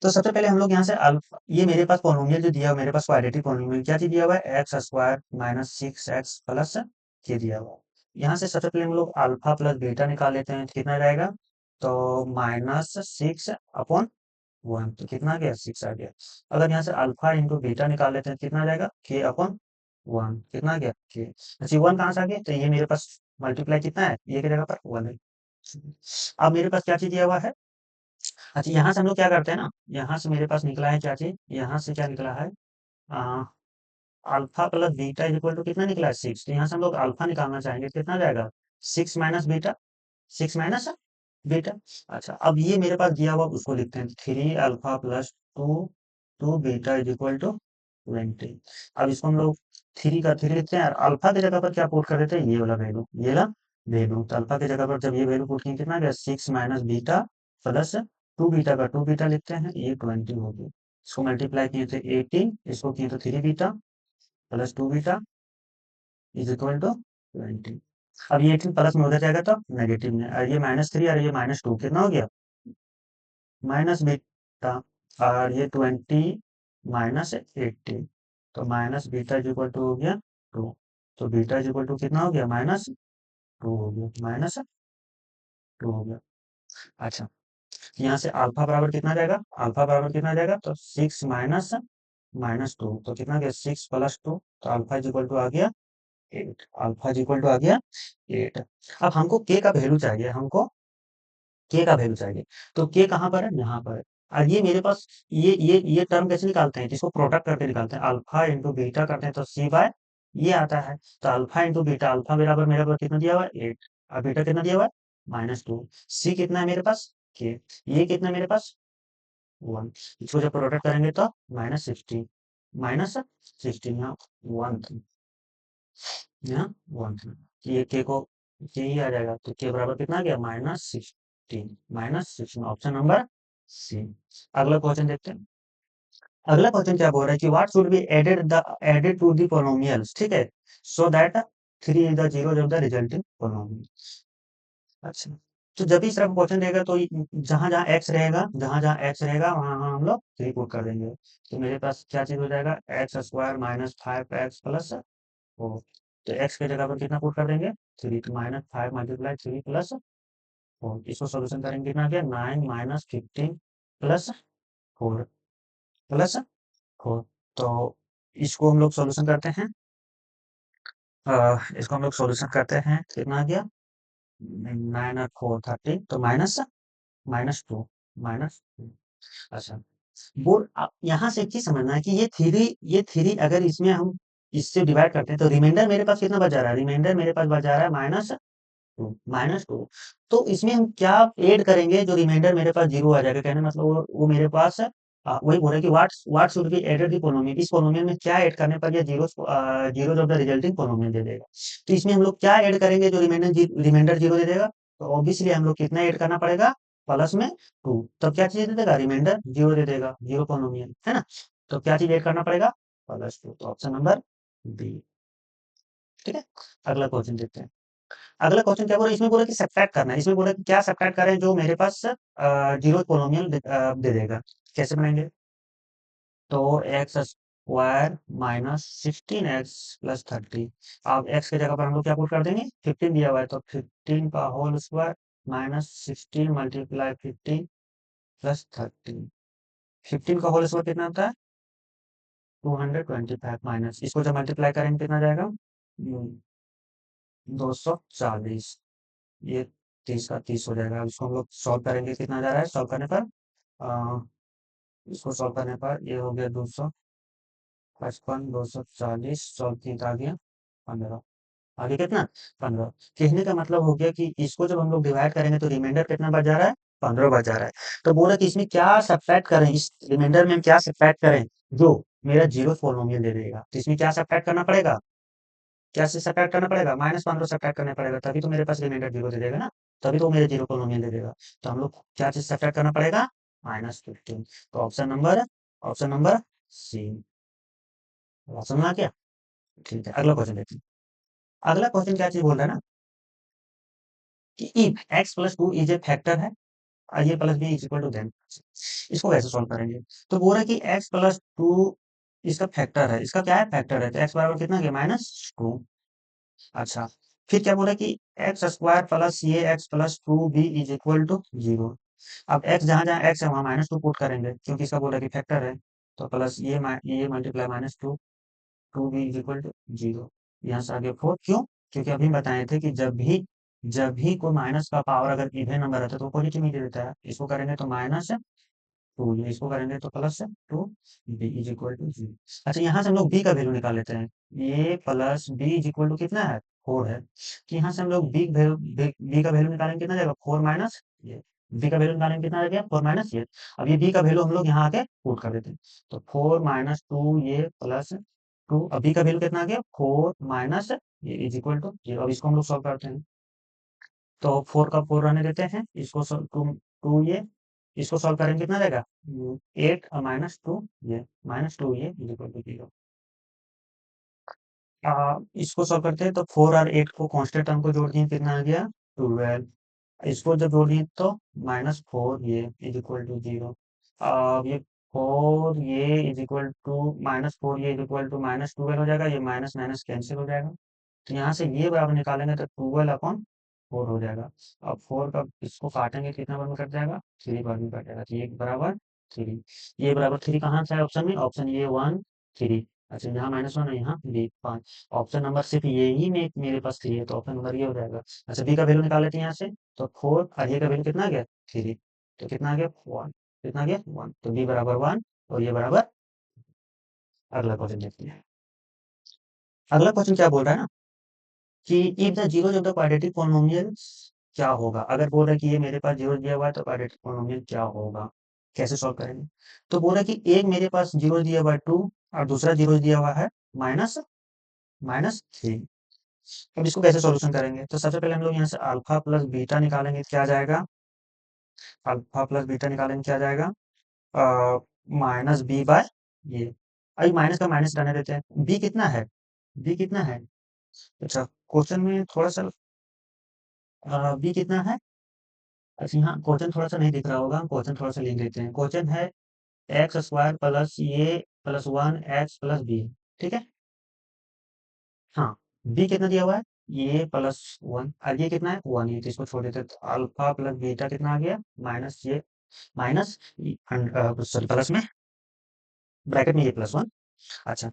तो सबसे पहले हम लोग यहाँ से अल्फा, ये मेरे पास पोलिनोमियल जो दिया हुआ, मेरे पास क्वाड्रेटिक पोलिनोमियल क्या चीज दिया हुआ है, x square minus 6x plus के दिया हुआ है। यहाँ से सबसे पहले हम लोग अल्फा प्लस बीटा निकाल लेते हैं, तो कितना जाएगा, तो माइनस 6 अपॉन वन, तो कितना आ गया 6 आ गया। अगर यहाँ से अल्फा इंटू बीटा निकाल लेते हैं तो कितना आ जाएगा, के अपॉन वन, कितना आ गया के। अच्छा, वन कहाँ से आ गया, तो ये मेरे पास मल्टीप्लाई कितना है, ये की जगह पर वन है। अब मेरे पास क्या चीज दिया हुआ है, अच्छा यहाँ से हम लोग क्या करते हैं ना, यहाँ से मेरे पास निकला है क्या चीज, यहाँ से क्या निकला है, alpha plus beta is equal to कितना निकला है 6, तो यहाँ से हम लोग अल्फा निकालना चाहेंगे तो कितना जाएगा 6 माइनस बीटा, 6 माइनस बीटा। अच्छा, अब ये मेरे पास दिया हुआ उसको लिखते हैं 3 alpha plus two, two beta is equal to 20। अब इसको हम लोग 3 का 3 लिखते हैं और अल्फा की जगह पर क्या पुट कर देते हैं, ये वाला वैल्यू, ये वाला वैल्यू। तो अल्फा की जगह पर जब ये वैल्यू पुट किए कितना गया 6 minus beta plus two beta का टू बीटा लिखते हैं, ये 20 हो गया। इसको मल्टीप्लाई किए थे 18, इसको किए तो 3 beta plus two beta is equal to 20। अब ये 18 प्लस में उधर जाएगा तो नेगेटिव में, और ये -3 और ये -2 कितना हो गया, माइनस बीटा, और ये 20 माइनस 18, तो minus beta is equal to हो गया 2। तो बीटा इज इक्वल टू कितना हो गया, -2 हो गया, -2 हो गया। अच्छा, यहाँ से अल्फा बराबर कितना जाएगा, अल्फा बराबर कितना जाएगा, तो 6 माइनस -2, तो कितना गया 6 प्लस 2, तो अल्फा इज इक्वल टू आ गया 8, अल्फा इज इक्वल टू आ गया 8। अब हमको के का वैल्यू चाहिए, हमको के का वैल्यू चाहिए, तो के कहाँ पर है, यहाँ पर है। और ये मेरे पास ये टर्म कैसे निकालते हैं, जिसको प्रोडक्ट करके निकालते हैं, अल्फा इंटू बीटा करते हैं तो सी बाय ये आता है। तो अल्फा इंटू बीटा, अल्फा बराबर मेरे पास कितना दिया हुआ है 8, और बीटा कितना दिया हुआ है -2, सी कितना है मेरे पास के, ये कितना है मेरे पास 1। इसको जब प्रोडक्ट करेंगे तो -16, -16 यहाँ 1 यहाँ 1 ये के को के ही आ जाएगा, तो के बराबर कितना आ गया -16, -16, ऑप्शन नंबर सी। अगला क्वेश्चन देखते हैं। अगला क्वेश्चन क्या बोल रहा है कि what should be added to the polynomials, ठीक है, so that 3 is the zero of the resulting polynomial. अच्छा, तो जब भी इस तरह का क्वेश्चन देगा तो जहां जहां एक्स रहेगा, जहां जहां एक्स रहेगा वहां वहां हम लोग 3 पुट कर देंगे। तो मेरे पास क्या चीज हो जाएगा, X square minus 5x plus 4, तो एक्स की जगह पर कितना पुट कर देंगे 3, तो -5 मल्टीप्लाई 3 प्लस 4, इसको सोल्यूशन करेंगे कितना आ गया 9 माइनस 15 प्लस 4 प्लस 4। तो इसको हम लोग सोल्यूशन करते हैं, इसको हम लोग सोल्यूशन करते हैं, कितना आ गया 9 और 4 13, तो -2 -2। अच्छा, बोर्ड यहाँ से एक चीज समझना है कि ये थ्री अगर इसमें हम इससे डिवाइड करते हैं तो रिमाइंडर मेरे पास कितना बच जा रहा है, रिमाइंडर मेरे पास बच जा रहा है -2। तो इसमें हम क्या ऐड करेंगे जो रिमाइंडर मेरे पास जीरो आ जाएगा, कहने का मतलब वो मेरे पास वही बोल रहे हैं कि what should be added the polynomial, इस पोलिनोमियल में क्या ऐड करने पर ये zeros of the resulting polynomial दे देगा। तो इसमें हम लोग क्या ऐड करेंगे जो रिमाइंडर जीरो दे देगा, तो ऑब्वियसली हम लोग कितना ऐड करना पड़ेगा, प्लस में 2, तब क्या चीज दे देगा, रिमाइंडर जीरो दे देगा, जीरो पोलिनोमियल है ना। तो क्या चीज ऐड करना पड़ेगा, +2, तो ऑप्शन नंबर बी। ठीक है, अगला क्वेश्चन देखते हैं। अगला क्वेश्चन क्या बोला, इसमें बोला कि सब्ट्रैक्ट करना है, इसमें बोला कि क्या सब्ट्रैक्ट करें जो मेरे पास जीरो पोलिनोमियल दे देगा। कैसे बनाएंगे, तो x square minus 16x plus 30। अब x की जगह पर हम लोग क्या पुट कर देंगे, 15 दिया हुआ है, तो 15 का whole square minus 16 multiply 15 plus 30, 15 का होल स्क्वायर कितना होता है 225, माइनस इसको जब मल्टीप्लाई करेंगे कितना जाएगा 240, ये 30 का 30 हो जाएगा। अब इसको हम लोग सॉल्व करेंगे, कितना जा रहा है सॉल्व करने पर, इसको सॉल्व करने पर ये हो गया 255, 240, सॉल्व किया तो आ गया 15, आगे कितना 15। कहने का मतलब हो गया कि इसको जब हम लोग डिवाइड करेंगे तो रिमाइंडर कितना बच जा रहा है 15 बच जा रहा है। तो बोल रहा है कि इसमें क्या सब्ट्रैक्ट करें, इस रिमाइंडर में हम क्या सब्ट्रैक्ट करें जो मेरा जीरो पॉलिनोमियल दे देगा। तो इसमें क्या सब्ट्रैक्ट करना पड़ेगा, क्या से सब्ट्रैक्ट करना पड़ेगा, -15 सब्ट्रैक्ट करना पड़ेगा, तभी तो मेरे पास रिमाइंडर जीरो दे देगा ना, तभी तो वो मेरे जीरो पॉलिनोमियल दे देगा। तो हम लोग क्या चीज सब्ट्रैक्ट करना पड़ेगा, -15। तो ऑप्शन नंबर सी। बात समझ में आ गया? ठीक है, अगला क्वेश्चन देखते हैं। अगला क्वेश्चन क्या चीज बोल रहा है ना कि if x plus two is a factor है, A plus B is equal to then, इसको कैसे सॉल्व करेंगे। तो बोल रहा है कि x प्लस टू इसका फैक्टर है, इसका क्या है, फैक्टर है, तो x बराबर कितना गया, -2। अच्छा, फिर क्या बोला कि X square plus A X plus two B is equal to 0। अब x जहां जहां x है वहां -2 पुट करेंगे, क्योंकि इसका बोला कि फैक्टर है। तो plus A multiply -2, two B is equal to 0। यहाँ से आगे 4, क्यों, क्योंकि अभी बताए थे कि जब भी कोई माइनस का पावर अगर इवन नंबर रहता है तो पॉजिटिव ही देता है। इसको करेंगे तो -2, ये इसको करेंगे तो +2, बी इज इक्वल टू 0। अच्छा, यहाँ से हम लोग बी का वैल्यू निकाल लेते हैं। A plus B is equal to कितना है, 4 है। तो यहाँ से हम लोग बी का वैल्यू निकालेंगे, कितना जाएगा, 4 माइनस ये। बी का वैल्यू निकालेंगे, कितना आ गया, 4 माइनस ये। अब ये बी का वैल्यू हम लोग यहाँ आके पुट कर देते हैं। तो 4 माइनस 2 ये +2, अब बी का वैल्यू कितना आ गया, 4 माइनस ये इज इक्वल टू 0। अब इसको हम लोग सॉल्व करते हैं। तो 4 का 4 रहने देते हैं, इसको टू टू ये, इसको सॉल्व करेंगे कितना रहेगा, 8 और -2 ये, -2 ये इज इक्वल टू 0। इसको सॉल्व करते हैं तो 4 और 8 को कांस्टेंट टर्म को जोड़ दिए, कितना आ गया, 12। इसको जब जोड़िए तो -4 ये इज इक्वल टू 0। अब ये 4 ये इज इक्वल टू -4 ये इज इक्वल टू -12 हो जाएगा, ये माइनस माइनस कैंसिल हो जाएगा। तो यहाँ से ये बराबर निकालेंगे तो 12/4 हो जाएगा। अब 4 का इसको काटेंगे, कितना बार में कट जाएगा, 3 बार में कट जाएगा। तो ये बराबर 3, ये बराबर 3 कहाँ से है ऑप्शन में, ऑप्शन ये 1 3। अच्छा, यहाँ -1 है, यहाँ 5। ऑप्शन नंबर सिर्फ ये ही में मेरे पास 3 है, तो ऑप्शन नंबर ये हो जाएगा। अच्छा, बी का वैल्यू निकाल लेते हैं यहाँ से। तो 4 और ये का वैल्यू कितना आ गया, 3। तो कितना आ गया, 1, कितना आ गया, 1। तो बी बराबर 1 और ये बराबर। अगला क्वेश्चन देखते हैं। अगला क्वेश्चन क्या बोल रहा है ना कि if the zeros of the quadratic polynomials, क्या होगा अगर बोल रहा है कि ये मेरे पास जीरो दिया हुआ है तो क्वाड्रेटिक पॉलिनोमियल क्या होगा, कैसे सॉल्व करेंगे। तो बोल रहा है कि एक मेरे पास जीरो दिया हुआ है 2 और दूसरा जीरो दिया हुआ है माइनस माइनस 3। अब इसको कैसे सॉल्यूशन करेंगे, तो सबसे पहले हम लोग यहाँ से अल्फा प्लस बीटा निकालेंगे, क्या जाएगा, अल्फा प्लस बीटा निकालेंगे, क्या जाएगा, -b/, ये। अभी माइनस का माइनस रहने देते हैं। बी कितना है, बी कितना है, अच्छा क्वेश्चन में थोड़ा सा बी कितना है। अच्छा, यहाँ क्वेश्चन थोड़ा सा नहीं दिख रहा होगा, हम क्वेश्चन थोड़ा सा लिख देते हैं। क्वेश्चन है एक्स स्क्वायर प्लस ये प्लस 1 एक्स प्लस बी, ठीक है। हाँ, बी कितना दिया हुआ है, ये +1 और ये कितना है 1, ये तो इसको छोड़ देते हैं। तो अल्फा प्लस बीटा कितना आ गया, माइनस ये माइनस, सॉरी प्लस में, ब्रैकेट में ये +1। अच्छा,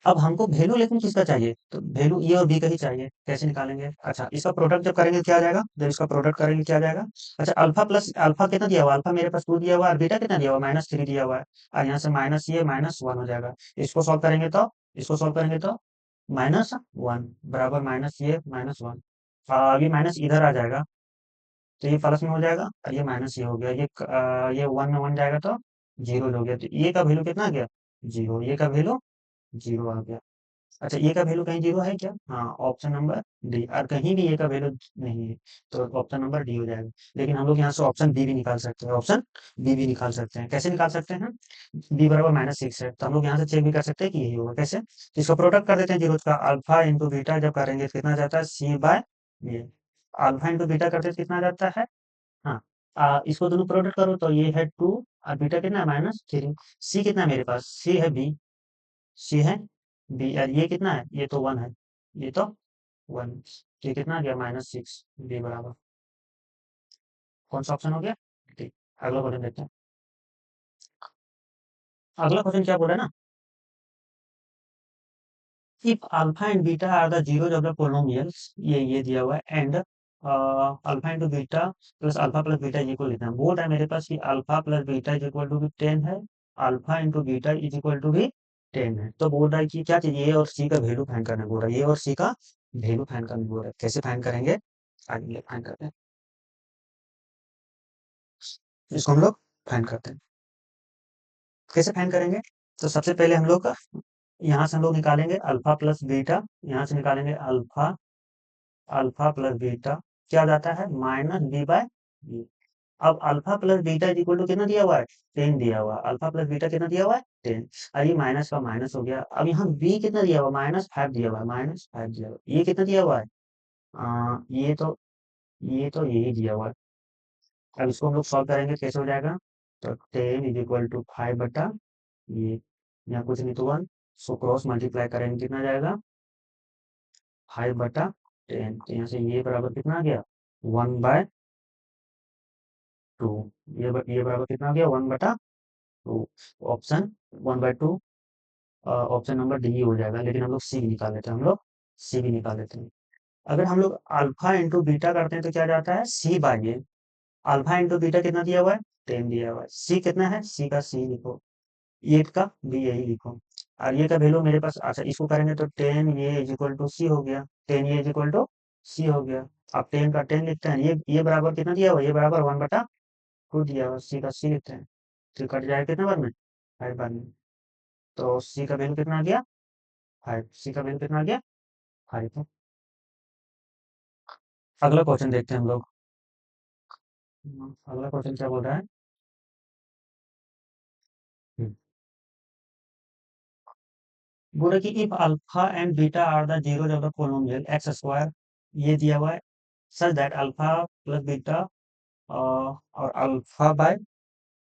अब हमको वैल्यू लेकिन किसका चाहिए, तो वैल्यू ए और बी का ही चाहिए, कैसे निकालेंगे। अच्छा, इसका प्रोडक्ट जब करेंगे क्या आ जाएगा, जब इसका प्रोडक्ट करेंगे क्या आ जाएगा। अच्छा, अल्फा प्लस अल्फा कितना दिया हुआ, अल्फा मेरे पास 2 दिया हुआ है और बीटा कितना दिया हुआ, -3 दिया हुआ है। और यहाँ से माइनस ये -1 हो जाएगा। इसको सॉल्व करेंगे तो -1 बराबर माइनस ये -1। ये माइनस इधर आ जाएगा तो ये प्लस में हो जाएगा और ये माइनस ये हो गया, ये 1 में 1 जाएगा तो 0 हो गया। तो ये का वैल्यू कितना आ गया, 0, ये का वैल्यू 0 आ गया। अच्छा, ए का वैल्यू कहीं 0 है क्या? हाँ, ऑप्शन नंबर डी। और कहीं भी ए का वैल्यू नहीं है तो ऑप्शन नंबर डी हो जाएगा। लेकिन हम लोग यहाँ से ऑप्शन बी भी निकाल सकते हैं, ऑप्शन बी भी निकाल सकते हैं। कैसे निकाल सकते हैं, बी बराबर -6 है तो हम लोग यहाँ से चेक भी कर सकते हैं कि यही होगा। कैसे, तो इसका प्रोडक्ट कर देते हैं जीरो का, अल्फा इंटू बीटा जब करेंगे तो कितना जाता है, सी/ये। अल्फा इंटू बीटा करते तो कितना जाता है, हाँ, इसको दोनों प्रोडक्ट करो तो ये है 2 और बीटा कितना है -3। सी कितना है मेरे पास, सी है बी, सी है बी और ये कितना है, ये तो 1 है, ये तो 1। ये कितना आ गया, -6, बी बराबर। कौन सा ऑप्शन हो गया, ठीक। अगला क्वेश्चन देखते हैं। अगला क्वेश्चन क्या बोल रहा है ना, if alpha and beta are the zeros of the polynomials, ये दिया हुआ है, and alpha into beta plus alpha plus beta is equal, लिखना बोल रहा है मेरे पास कि alpha plus beta is equal to भी 10 है, alpha into beta is equal to भी 10 है। तो बोल रहा है कि क्या चीज, ए और सी का वैल्यू फाइंड करना बोल रहा है, ए और सी का वैल्यू फाइंड करना बोल रहा है। कैसे फाइंड करेंगे, आगे फाइंड करते हैं। इसको हम लोग फाइंड करते हैं। कैसे फाइंड करेंगे? तो सबसे पहले हम लोग यहाँ से हम लोग निकालेंगे अल्फा प्लस बीटा, यहाँ से निकालेंगे अल्फा, अल्फा प्लस बीटा क्या हो जाता है माइनस बी बाय बी। अब alpha plus beta is equal to कितना दिया हुआ है 10 दिया हुआ है, अल्फा प्लस बीटा कितना दिया हुआ है 10। और ये माइनस का माइनस हो गया। अब यहाँ बी कितना दिया हुआ है -5 दिया हुआ है, -5 दिया हुआ है। ये कितना दिया हुआ है ये तो यही दिया हुआ है। अब इसको हम लोग सॉल्व करेंगे कैसे हो जाएगा, तो 10 इज इक्वल टू 5 बटा ये, यहाँ कुछ नहीं तो 1, सो क्रॉस मल्टीप्लाई करेंगे कितना जाएगा 5/10। तो यहाँ से ये बराबर कितना आ गया 1/2। ये बराबर कितना आ गया 1/2। ऑप्शन 1/2 ऑप्शन नंबर डी हो जाएगा। लेकिन हम लोग सी भी निकाल लेते हैं, हम लोग सी भी निकाल लेते हैं। अगर हम लोग अल्फा इंटू बीटा करते हैं तो क्या जाता है c by a. Alpha into beta कितना दिया हुआ है 10 दिया हुआ है। सी कितना है सी का सी लिखो, ये का भी यही लिखो। और ये का वैल्यू मेरे पास, अच्छा इसको करेंगे तो 10 ये इज इक्वल टू सी हो गया, 10 ये इज इक्वल टू सी हो गया। अब 10 का 10 लिखते हैं, ये बराबर कितना दिया हुआ है, ये बराबर 1/2 दिया हुआ, सी का सी लिखते हैं। तो कट जाएगा कितने बार में 5 बार में। तो सी का वैल्यू कितना आ गया 5, सी का वैल्यू कितना आ गया 5। अगला क्वेश्चन देखते हैं हम लोग। अगला क्वेश्चन क्या बोल रहा है। हम्म, बोला कि if alpha and beta are the zeros of the polynomial x square, ये दिया हुआ है such that alpha plus beta और alpha by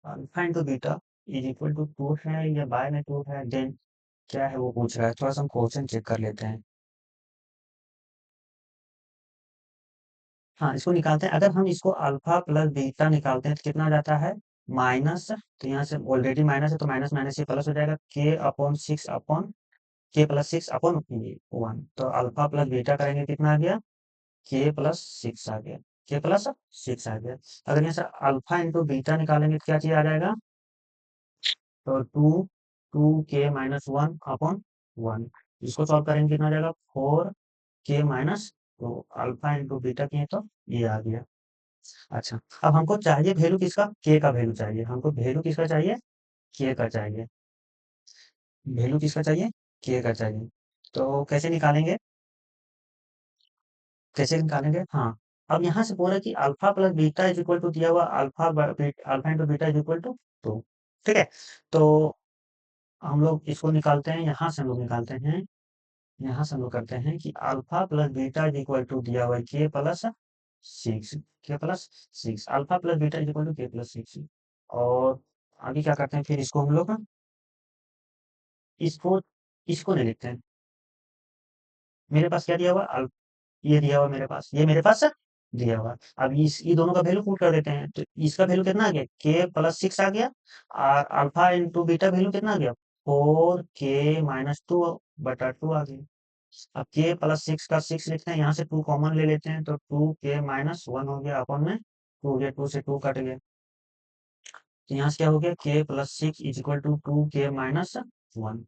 alpha into beta is equal to 2 है या बाय में 2 है, देन क्या है वो पूछ रहा है। थोड़ा सा हम क्वेश्चन चेक कर लेते हैं। हाँ इसको निकालते हैं। अगर हम इसको अल्फा प्लस बीटा निकालते हैं तो कितना आ जाता है माइनस, तो यहाँ से ऑलरेडी माइनस है तो माइनस माइनस ये प्लस हो जाएगा के अपॉन 6 अपॉन के प्लस 6 अपॉन 1। तो अल्फा प्लस बीटा करेंगे कितना आ गया के प्लस 6 आ गया, के प्लस 6 आ गया। अगर यहाँ से अल्फा इंटू बीटा निकालेंगे तो क्या चीज आ जाएगा, तो 2 के-1 अपॉन 1। इसको सॉल्व करेंगे कितना आ जाएगा 4 के-, तो अल्फा इंटू बीटा किए तो ये आ गया। अच्छा अब हमको चाहिए वैल्यू किसका, के का वैल्यू चाहिए हमको, वैल्यू किसका चाहिए के का चाहिए, वैल्यू किसका चाहिए के का चाहिए। तो कैसे निकालेंगे, कैसे निकालेंगे हाँ। अब यहाँ से बोल रहे कि alpha plus beta is equal to दिया हुआ alpha into beta is equal to 2। ठीक है, तो हम लोग इसको निकालते हैं, यहाँ से हम लोग निकालते हैं, यहाँ से हम लोग करते हैं कि alpha plus beta is equal to दिया हुआ है K plus 6, K plus 6, alpha plus beta is equal to K plus 6। और आगे क्या करते हैं फिर इसको हम लोग इसको इसको नहीं लिखते हैं। मेरे पास क्या दिया हुआ ये दिया हुआ मेरे पास, ये मेरे पास दिया हुआ। अब इस ये दोनों का वैल्यू पुट कर देते हैं तो इसका वैल्यू कितना आ गया के प्लस 6 आ गया, और अल्फा इंटू बीटा वैल्यू कितना आ गया 4 के-2/2 आ गया। अब के प्लस 6 का 6 लिखते हैं, यहाँ से 2 कॉमन ले लेते हैं तो 2 के-1 हो गया अपन में 2 गया, 2 से 2 कट गया। तो यहाँ से क्या हो गया के प्लस 6 इज इक्वल टू 2 के-1।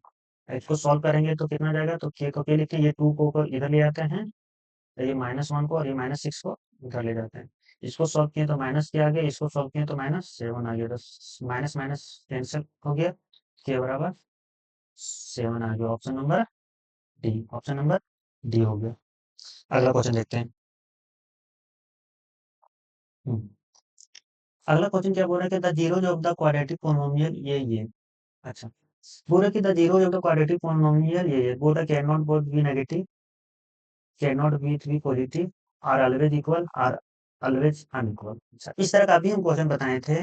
इसको सॉल्व करेंगे तो कितना जाएगा, तो के को के लिखते हैं, ये 2 को इधर ले आते हैं, तो ये -1 को और ये -6 को इधर ले जाते हैं। इसको सॉल्व किए तो माइनस के आ गया, इसको सॉल्व किए तो -7 आ गया, तो माइनस माइनस कैंसिल हो गया, के बराबर 7 आ गया। Option number D, option number D हो गया। अगला क्वेश्चन देखते हैं। हम्म, अगला क्वेश्चन क्या बोल रहा है कि the zeros of the quadratic polynomial ये। अच्छा बोल रहा है कि the zeros of the quadratic polynomial ये बोल रहा है can not both be negative, can not be three positive, are always equal, are always unequal. अच्छा इस तरह का भी हम क्वेश्चन बताए थे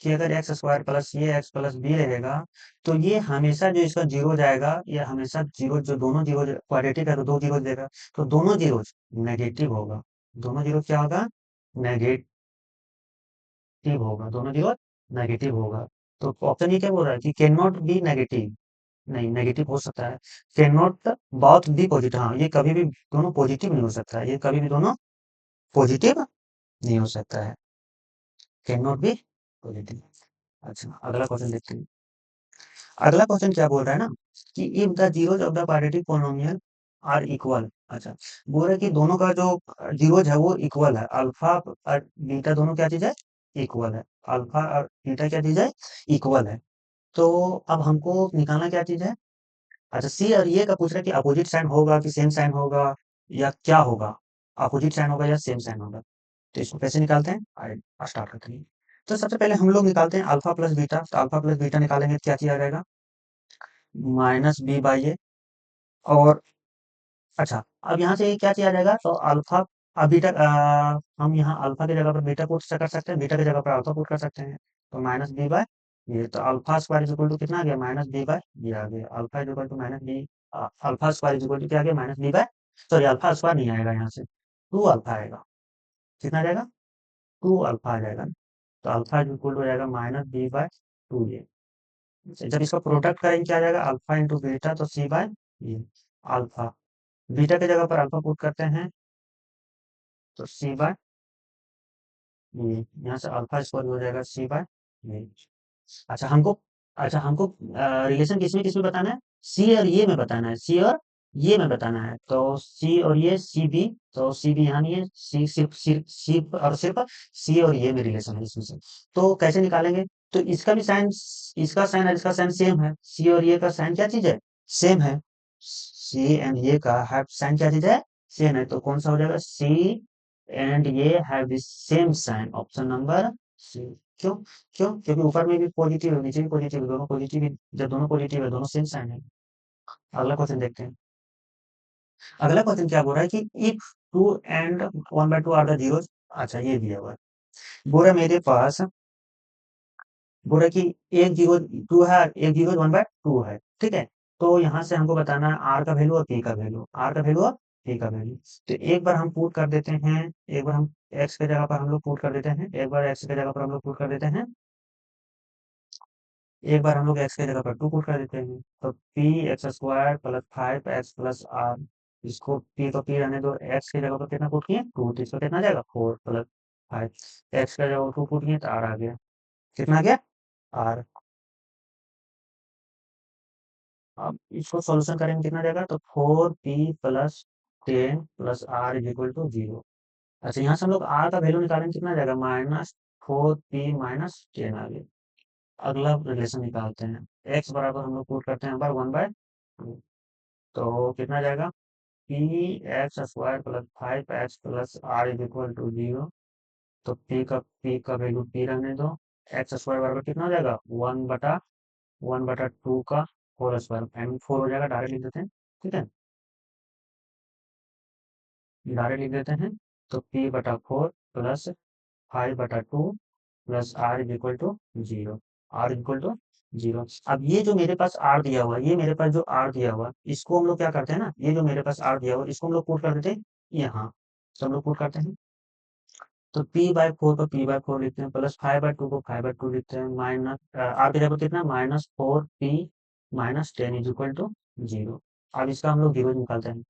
कि अगर x square plus A X plus B रहेगा तो ये हमेशा जो इसका जीरो जाएगा, ये हमेशा जीरो, जो दोनों जीरो क्वाड्रेटिक है तो 2 जीरो देगा, तो दोनों जीरो नेगेटिव होगा, दोनों जीरो क्या होगा नेगेटिव होगा, दोनों जीरो नेगेटिव होगा। तो ऑप्शन ये क्या बोल रहा है कि कैन नॉट बी नेगेटिव, नहीं नेगेटिव हो सकता है, can not both be positive, हाँ ये कभी भी दोनों पॉजिटिव नहीं हो सकता है, ये कभी भी दोनों पॉजिटिव नहीं हो सकता है, कैन नॉट बी पॉजिटिव। अच्छा अगला क्वेश्चन देखते हैं। अगला क्वेश्चन क्या बोल रहा है ना कि if the zeros of the quadratic polynomial are equal. अच्छा बोल रहा है कि दोनों का जो जीरोज है वो इक्वल है, अल्फा और बीटा दोनों क्या चीज है इक्वल है। अल्फा और बीटा क्या चीज है, इक्वल है। तो अब हमको निकालना क्या चीज है, अच्छा सी और ये का पूछ रहा है कि अपोजिट साइन होगा कि सेम साइन होगा या क्या होगा, अपोजिट साइन होगा या सेम साइन होगा। तो इसको कैसे निकालते हैं, स्टार्ट करते हैं। तो सबसे पहले हम लोग निकालते हैं अल्फा प्लस बीटा, तो अल्फा प्लस बीटा निकालेंगे तो क्या किया जाएगा, माइनस बी बाई ए। और अच्छा, अब यहाँ से क्या किया जाएगा, तो अल्फा, अब बीटा, हम यहाँ अल्फा की जगह पर बीटा पुट कर सकते हैं, बीटा की जगह पर अल्फा पुट कर सकते हैं। तो माइनस बी बाय ये, तो alpha square is equal to कितना आ गया, माइनस बी बाय ये आ गया, alpha is equal to minus B, alpha square is equal to क्या आ गया, minus B by, sorry alpha square नहीं आएगा यहाँ से, टू अल्फा आएगा। कितना आ जाएगा, टू अल्फा आ जाएगा। तो अल्फा इज इक्वल टू हो जाएगा माइनस बी बाय टू ये। जब इसका प्रोडक्ट करेंगे क्या आ जाएगा, अल्फा इंटू बीटा, तो सी बाय ये, अल्फा, बीटा की जगह पर अल्फा पुट करते हैं, तो सी बाय ये, यहाँ से अल्फा स्क्वायर हो जाएगा सी बाय ये। अच्छा हमको, अच्छा हमको रिलेशन किसमें बताना है, सी और ये में बताना है, सी और ये में बताना है। तो सी और ये सी बी, तो सी बी यहाँ नहीं है, सी सिर्फ और सिर्फ सी और ये में रिलेशन है इसमें से। तो कैसे निकालेंगे, तो इसका भी साइन, इसका साइन और इसका साइन सेम है, सी और ये का साइन क्या चीज है, सेम है, सी एंड ये का है साइन क्या चीज है, सेम है। तो कौन सा हो जाएगा, C and A have the same sign, option number C. क्यों, क्यों, क्योंकि ऊपर में भी पॉजिटिव है, नीचे भी पॉजिटिव है, दोनों पॉजिटिव ही, जब दोनों पॉजिटिव है दोनों सेम साइन है। अगला क्वेश्चन देखते हैं। अगला क्वेश्चन क्या बोल रहा है कि if two and one by two are the zeros, अच्छा ये दिया हुआ है, बोल रहा है मेरे पास, बोल रहा है कि एक जीरो टू है, एक जीरो वन बाय टू है, ठीक है। तो यहाँ से हमको बताना है आर का वैल्यू और पी का वैल्यू, आर का वैल्यू और पी का वैल्यू। तो एक बार हम पुट कर देते हैं, एक बार हम एक्स की जगह पर हम लोग पुट कर देते हैं, एक बार एक्स की जगह पर हम लोग पुट कर देते हैं, एक बार हम लोग एक्स की जगह पर टू पुट कर देते हैं। तो P X square plus five X plus R, इसको पी को पी रहने दो, एक्स की जगह पर कितना पुट किए टू, तो इसको कितना आ जाएगा फोर प्लस फाइव, एक्स का जगह टू पुट किए तो आर आ गया, कितना आ गया आर। अब इसको सॉल्यूशन करेंगे कितना आ जाएगा, तो four P plus ten plus R is equal to zero. अच्छा यहाँ से हम लोग आर का वैल्यू निकालेंगे कितना आ जाएगा, minus four P minus ten आ गया। अगला रिलेशन निकालते हैं, एक्स बराबर हम लोग पुट करते हैं बार वन बाय टू, तो कितना आ जाएगा, P X square plus five X plus R is equal to zero. तो पी का वैल्यू पी रहने दो, एक्स स्क्वायर बराबर कितना हो जाएगा, वन बटा टू का होल स्क्वायर, एंड फोर हो जाएगा, डायरेक्ट लिख देते हैं, ठीक है, डायरेक्ट लिख देते हैं। तो पी बटा फोर प्लस फाइव बटा two plus R is equal to zero, R equal to zero. अब ये जो मेरे पास आर दिया हुआ है, ये मेरे पास जो आर दिया हुआ है, इसको हम लोग क्या करते हैं ना, ये जो मेरे पास आर दिया हुआ है इसको हम लोग पुट कर देते हैं यहाँ, तो हम लोग पुट करते हैं। तो पी बाय फोर को पी बाय फोर लिखते हैं, प्लस फाइव बाय टू को फाइव बाय टू लिखते हैं, माइनस आर की जगह कितना, minus four P minus ten is equal to zero. अब इसका हम लोग जीरो निकालते हैं,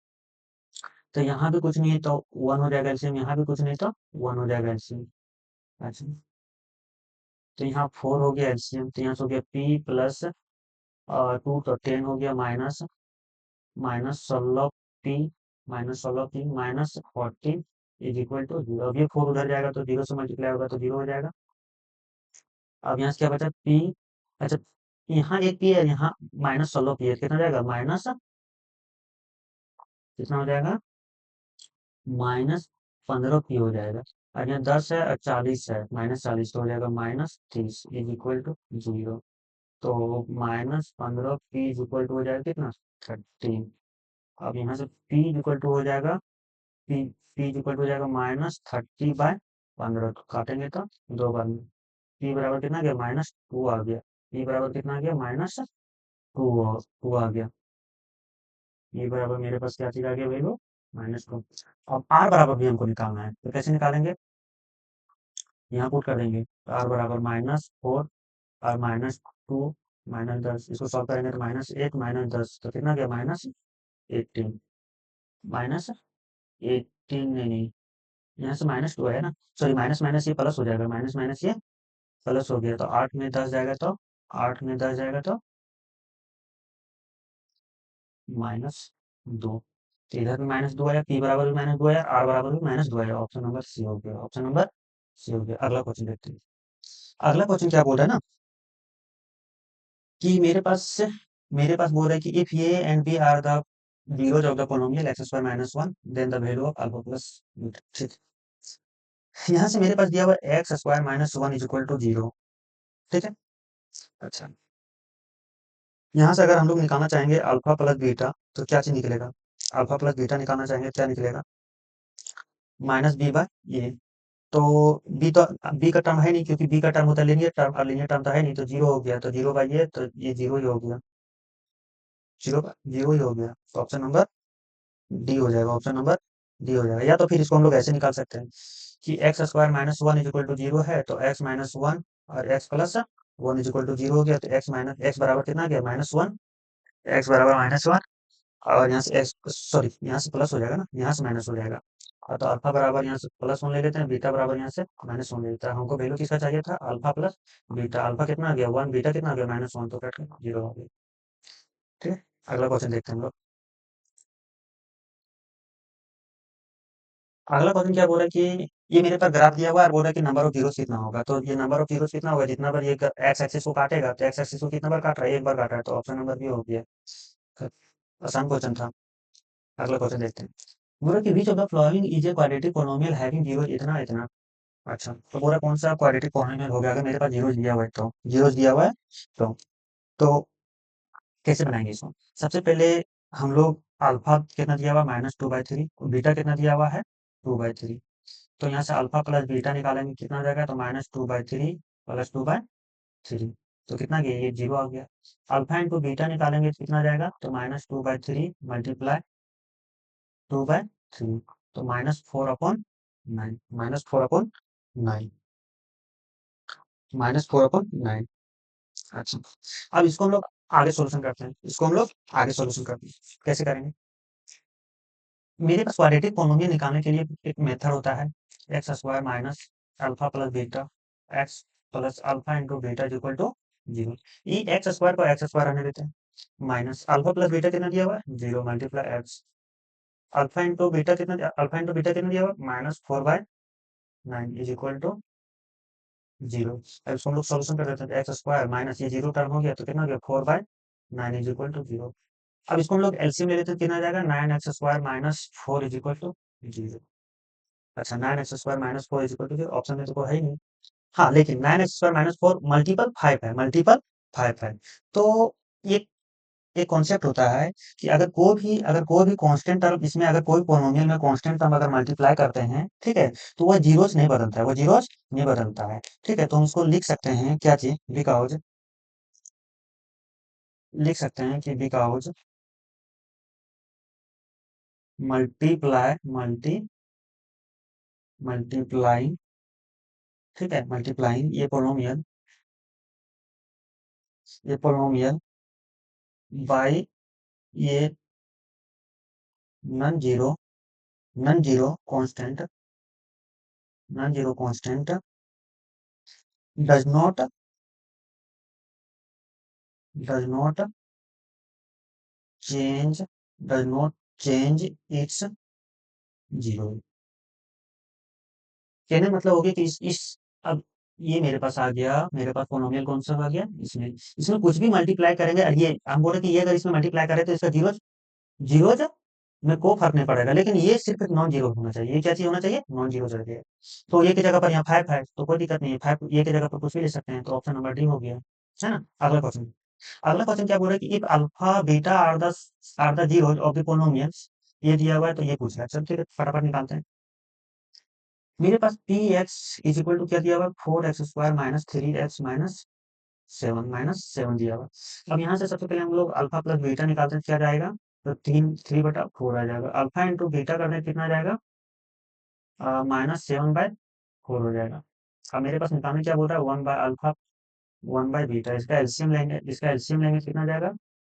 तो यहाँ भी कुछ नहीं है तो वन हो जाएगा एलसीएम, यहाँ भी कुछ नहीं तो वन हो जाएगा एलसीएम। अच्छा, तो यहाँ फोर हो गया एलसीएम, तो यहाँ से हो गया पी प्लस टू, तो टेन हो गया माइनस, माइनस सोलह P, minus 16 P minus 14 is equal to zero. अब ये फोर उधर जाएगा तो जीरो से मल्टीप्लाई होगा तो जीरो हो जाएगा। अब यहाँ से क्या बचा पी, अच्छा यहाँ एक पी है, यहाँ माइनस 16 पी है, कितना जाएगा माइनस, कितना हो जाएगा, -15 पी हो जाएगा। और यहाँ 10 है और 40 है, -40 तो हो जाएगा -30 इज इक्वल टू जीरो। तो -15 पी इज इक्वल टू हो जाएगा कितना, 13। अब यहाँ से पी इज इक्वल टू हो जाएगा, P P is equal to हो जाएगा -30/15, तो काटेंगे तो दो बार में, पी बराबर कितना आ गया, -2 आ गया, पी बराबर कितना आ गया, -2 आ गया। ये बराबर मेरे पास क्या चीज आ गया वैल्यू, -2। अब आर बराबर भी हमको निकालना है, तो कैसे निकालेंगे, यहाँ पुट कर देंगे, आर बराबर -4 और -2 -10, इसको सॉल्व करेंगे तो -8 -10, तो कितना गया, -18, -18 नहीं, यहाँ से -2 है ना, सॉरी माइनस माइनस ये प्लस हो जाएगा, माइनस माइनस ये प्लस हो गया, तो 8 में 10 जाएगा, तो 8 में 10 जाएगा तो -2, तो इधर भी -2 आया, पी बराबर भी -2 आया, आर बराबर भी -2 आया, ऑप्शन नंबर सी हो गया, ऑप्शन नंबर सी हो गया। अगला क्वेश्चन देखते हैं। अगला क्वेश्चन क्या बोल रहा है ना कि मेरे पास बोल रहा है कि if A and B are the zeros of the polynomial x square minus 1 then the value of alpha plus beta। ठीक है, यहाँ से मेरे पास दिया हुआ X square minus one is equal to zero. ठीक है, अच्छा, यहाँ से अगर हम लोग निकालना चाहेंगे अल्फा प्लस बीटा तो क्या चीज निकलेगा? अल्फा प्लस बीटा निकालना चाहेंगे क्या निकलेगा? माइनस बी बाय ए। तो बी का टर्म है नहीं, क्योंकि बी का टर्म होता है लीनियर टर्म, और लीनियर टर्म तो है नहीं, तो जीरो हो गया, तो जीरो बाई ए, तो ये जीरो ही हो गया, जीरो जीरो ही हो गया। तो ऑप्शन नंबर डी हो जाएगा, ऑप्शन नंबर डी हो जाएगा। या तो फिर इसको हम लोग ऐसे निकाल सकते हैं कि X square minus one is equal to zero है, तो एक्स माइनस वन और X plus one is equal to zero हो गया, तो एक्स बराबर कितना गया? Minus one. एक्स बराबर माइनस वन, और यहाँ से एक्स सॉरी यहाँ से प्लस हो जाएगा ना, यहाँ से माइनस हो जाएगा। तो अल्फा बराबर यहाँ से प्लस वन ले लेते हैं, बीटा बराबर यहाँ से माइनस वन ले लेते हैं। हमको वैल्यू किसका चाहिए था? Alpha plus beta. अल्फा कितना आ गया? वन। बीटा कितना आ गया? Minus one. तो कट के जीरो आ गया। ठीक है, अगला क्वेश्चन देखते हैं हम लोग। अगला क्वेश्चन क्या बोल रहा है कि ये मेरे पास ग्राफ दिया हुआ है और बोल रहा है कि नंबर ऑफ जीरोस कितना होगा। तो ये नंबर ऑफ जीरोस कितना होगा? जितना बार ये एक्स एक्सिस को काटेगा, तो एक्स एक्सिस को कितना बार काट रहा है? एक बार काट रहा है, तो ऑप्शन नंबर बी हो गया। आसान क्वेश्चन था। अगला क्वेश्चन देखते हैं। बोल रहा है कि which of the following is a quadratic polynomial having zero इतना इतना। अच्छा, तो बोला कौन सा क्वाड्रेटिक पॉलिनॉमियल हो गया? अगर मेरे पास जीरोस दिया हुआ है तो जीरोस दिया हुआ है तो कैसे बनाएंगे इसको? सबसे पहले हम लोग अल्फा कितना दिया हुआ? Minus two by three. Beta कितना दिया हुआ है? To by three. तो यहाँ से अल्फा प्लस बीटा निकालेंगे, कितना आ जाएगा? तो minus two by three plus two by three. तो कितना गया? ये जीरो आ गया। अल्फा इंटू बीटा निकालेंगे तो कितना आ जाएगा? तो minus two by three multiply two by three, तो minus four upon nine, minus four upon nine, minus four upon nine. अच्छा, अब इसको हम लोग आगे सॉल्यूशन करते हैं, इसको हम लोग आगे सॉल्यूशन करते हैं। कैसे करेंगे? मेरे पास क्वाड्रेटिक पॉलिनोमियल निकालने के लिए एक मेथड होता है, x square minus alpha plus beta x plus alpha into beta is equal to zero. ये एक्स स्क्वायर को एक्स स्क्वायर रहने देते हैं, माइनस अल्फा प्लस बीटा कितना दिया हुआ है? Zero multiply x. Alpha into beta कितना दिया हुआ है? Minus four by nine is equal to zero. अब इसको हम लोग सोल्यूशन कर देते हैं, एक्स स्क्वायर माइनस ये जीरो टर्म हो गया, तो कितना हो गया? Four by nine is equal to zero. अब इसको हम लोग एलसीएम ले लेते हैं, कितना आ जाएगा? Nine x square minus four is equal to zero. अच्छा, nine x square minus four is equal to zero, option में तो कोई है ही नहीं। हाँ, लेकिन nine x square minus four multiple five है, मल्टीपल फाइव है। तो ये एक कॉन्सेप्ट होता है कि अगर कोई भी कांस्टेंट टर्म इसमें, अगर कोई पॉलिनोमियल में कांस्टेंट टर्म अगर मल्टीप्लाई करते हैं, ठीक है, तो वह जीरोस नहीं बदलता है, वो जीरोस नहीं बदलता है। ठीक है, तो हम उसको लिख सकते हैं क्या चीज? बिकॉज लिख सकते हैं कि बिकॉज मल्टीप्लाइंग, ठीक है, मल्टीप्लाइंग ये पोलिनोमियल बाय ये non zero non zero constant does not does not change does not change it's zero. कहने का मतलब हो गया कि इस अब ये मेरे पास आ गया, मेरे पास पोलिनोमियल कौन सा आ गया? इसमें इसमें कुछ भी मल्टीप्लाई करेंगे, और ये हम बोले कि ये अगर इसमें मल्टीप्लाई करें तो इसका जीरो जीरो में कोई फर्क नहीं पड़ेगा, लेकिन ये सिर्फ एक नॉन जीरो होना चाहिए। ये क्या चीज होना चाहिए? नॉन जीरो चाहिए। तो ये की जगह पर यहाँ फाइव है, तो कोई दिक्कत नहीं है, फाइव ये की जगह पर कुछ भी ले सकते हैं, तो ऑप्शन नंबर डी हो गया, है ना। अगला क्वेश्चन क्या बोल रहा है कि if alpha beta are the zeros of the polynomials, ये दिया हुआ है, तो ये पूछ रहा है। चल ठीक है, फटाफट निकालते हैं। मेरे पास p x is equal to क्या दिया हुआ है? Four x square minus three x minus seven दिया हुआ है। अब यहाँ से सबसे पहले हम लोग अल्फा प्लस बीटा निकालते हैं, क्या जाएगा? तो तीन थ्री बटा फोर आ जाएगा। अल्फा इंटू बीटा करने पे कितना आ जाएगा? माइनस सेवन बाय फोर हो जाएगा। अब मेरे पास निकालने क्या बोल रहा है? One by alpha one by beta, इसका एलसीएम लेंगे कितना आ जाएगा?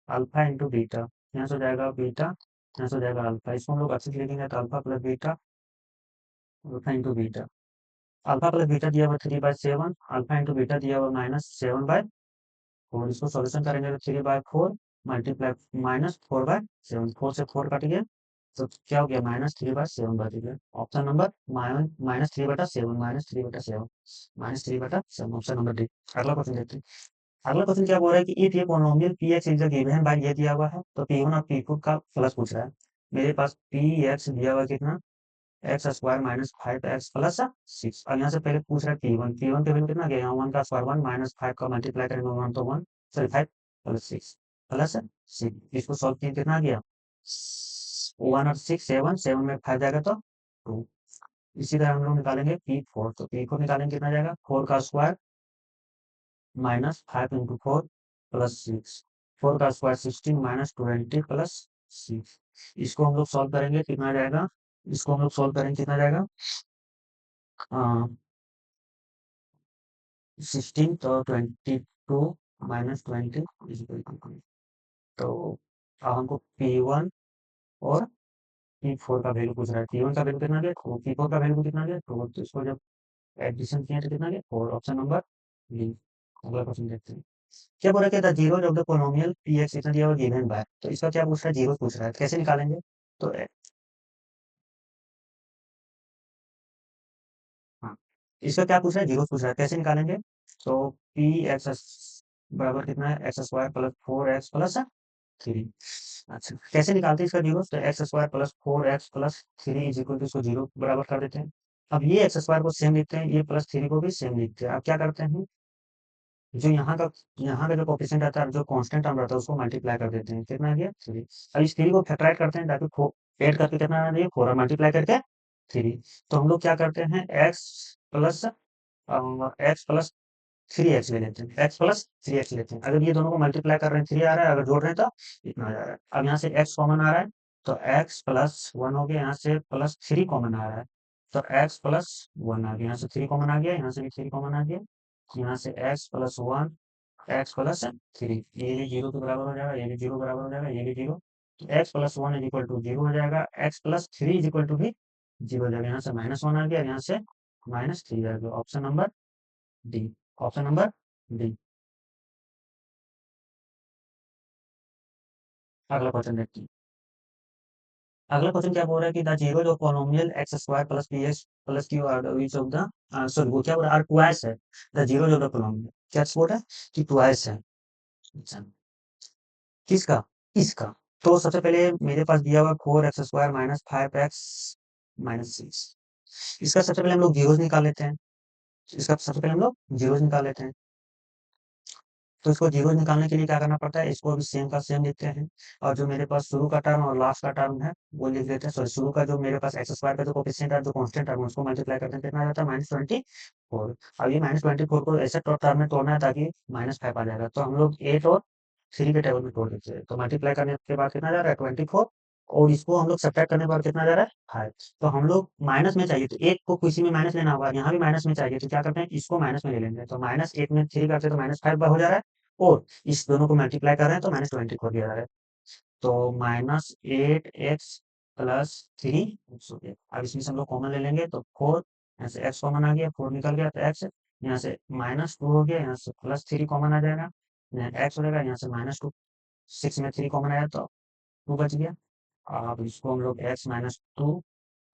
अल्फा इंटू बीटा, यहाँ से हो जाएगा बीटा, यहाँ से हो जाएगा अल्फा। इसको हम लोग अच्छे से लिखेंगे, तो alpha plus beta, alpha into beta. Alpha plus beta दिया हुआ three by seven, alpha into beta दिया हुआ माइनस सेवन बाय फोर। इसको सॉल्यूशन करेंगे तो three by four multiply minus four by seven, four से फोर कट गया, तो क्या हो गया, -3/7 बच गया। Option number -3/7, -3/7, -3/7, option number D. अगला क्वेश्चन देखते हैं। अगला क्वेश्चन क्या बोल रहा है कि इफ ये polynomial P x is given by ये दिया हुआ है, तो पी वन और पी टू का प्लस पूछ रहा है। मेरे पास पी एक्स दिया हुआ है कितना, x square minus 5x plus 6। और यहाँ से पहले पूछ रहा है पी वन का वैल्यू कितना गया, यहाँ 1 का स्क्वायर 1 माइनस 5 का मल्टीप्लाई करेंगे 1 तो 1, सॉरी 5 प्लस 6 प्लस 6। इसको सॉल्व किया कितना आ गया, 1 और 6 7, 7 में 5 जाएगा तो 2। इसी तरह हम लोग निकालेंगे P4, तो P4 निकालेंगे कितना जाएगा, 4 का स्क्वायर माइनस 5 इंटू 4 प्लस 6, 4 का स्क्वायर 16 माइनस 20 प्लस 6। इसको हम लोग सॉल्व करेंगे कितना जाएगा, इसको हम लोग सॉल्व करेंगे कितना जाएगा, 16 तो 22 माइनस 20 इज इक्वल टू, तो अब हमको P1 और P4 का वैल्यू पूछ रहा है। P1 का वैल्यू कितना गया, P4 का वैल्यू कितना गया 2, तो इसको जब एडिशन किया तो कितना गया 4, ऑप्शन नंबर बी। अगला क्वेश्चन देखते हैं। क्या बोल रहा है, zero of the polynomial P x इतना दिया हुआ गिवन बाय, तो इसका क्या पूछ रहा है, जीरो पूछ रहा है, कैसे निकालेंगे। तो हाँ, इसका क्या पूछ रहा है, जीरो पूछ रहा है, कैसे निकालेंगे। तो पी एक्स बराबर कितना है, x square plus 4x plus 3। अच्छा, कैसे निकालते हैं इसका जीरो, तो x square plus 4x plus 3 is equal to, इसको जीरो बराबर कर देते हैं। अब ये एक्स स्क्वायर को सेम लिखते हैं, ये प्लस 3 को भी सेम लिखते हैं। अब क्या करते हैं, जो यहाँ का जो कोफिशिएंट रहता है, जो कांस्टेंट टर्म रहता है, उसको मल्टीप्लाई कर देते हैं, कितना आ गया 3। अब इस 3 को फैक्टराइज करते हैं ताकि ऐड करके कितना आ रही है 4, और मल्टीप्लाई करके 3। तो हम लोग क्या करते हैं, एक्स प्लस 3x ले लेते हैं, एक्स प्लस 3x लेते हैं। अगर ये दोनों को मल्टीप्लाई कर रहे हैं 3 आ रहा है, अगर जोड़ रहे हैं तो इतना आ जा रहा है। अब यहाँ से x कॉमन आ रहा है, तो x प्लस 1 हो गया, यहाँ से प्लस 3 कॉमन आ रहा है, तो x प्लस 1 आ गया, यहाँ से 3 कॉमन आ गया, यहाँ से भी 3 कॉमन आ गया, यहाँ से x प्लस 1, एक्स प्लस 3, ये भी जीरो के बराबर हो जाएगा, ये भी जीरो बराबर हो जाएगा, ये भी जीरो। तो X plus 1 is equal to zero हो जाएगा, X plus 3 is equal to भी जीरो हो जाएगा। यहाँ से -1 आ गया, यहाँ से -3 आ गया, option number D. Option number D. अगला क्वेश्चन देखते हैं। अगला क्वेश्चन क्या बोल रहा है कि द जीरो जो polynomial x square plus P X plus Q R which of the, sorry वो क्या बोल रहा है, ट्वाइस है द जीरो जो द पॉलिनोमियल, क्या बोल रहा है कि ट्वाइस है। अच्छा, किसका, इसका। तो सबसे पहले मेरे पास दिया हुआ 4x² माइनस 5x माइनस 6। इसका सबसे पहले हम लोग जीरोस निकाल लेते हैं, इसका सबसे पहले हम लोग जीरोस निकाल लेते हैं। तो इसको जीरो निकालने के लिए क्या करना पड़ता है, इसको भी सेम का सेम लिखते हैं, और जो मेरे पास शुरू का टर्म और लास्ट का टर्म है वो लिख देते हैं। सॉरी, शुरू का जो मेरे पास एक्स स्क्वायर का जो कोफिशिएंट है, जो कांस्टेंट टर्म है, उसको मल्टीप्लाई करते हैं, कितना आ जाता है -24। अब ये -24 को ऐसे टर्म में तोड़ना है ताकि -5 आ जाएगा, तो हम लोग 8 और 3 के टेबल में तोड़ देते हैं। तो मल्टीप्लाई करने के बाद कितना जा रहा है 24, और इसको हम लोग सब्ट्रैक्ट करने के बाद कितना जा रहा है 5। तो हम लोग माइनस में चाहिए, तो एक को किसी में माइनस लेना होगा, यहाँ भी माइनस में चाहिए, तो क्या करते हैं, इसको माइनस में ले लेंगे। तो -8 में 3 करते हैं तो -5 हो जा रहा है, और इस दोनों को मल्टीप्लाई कर रहे हैं तो -24 दिया जा रहा है। तो -8x प्लस 3। अब इसमें से हम लोग कॉमन ले लेंगे, तो 4, यहाँ से x कॉमन आ गया, 4 निकल गया तो x, यहाँ से -2 हो गया, यहाँ से +3 कॉमन आ जाएगा, यहाँ x हो जाएगा, यहाँ से -2, 6 में 3 कॉमन आया तो 2 बच गया। अब इसको हम लोग x -2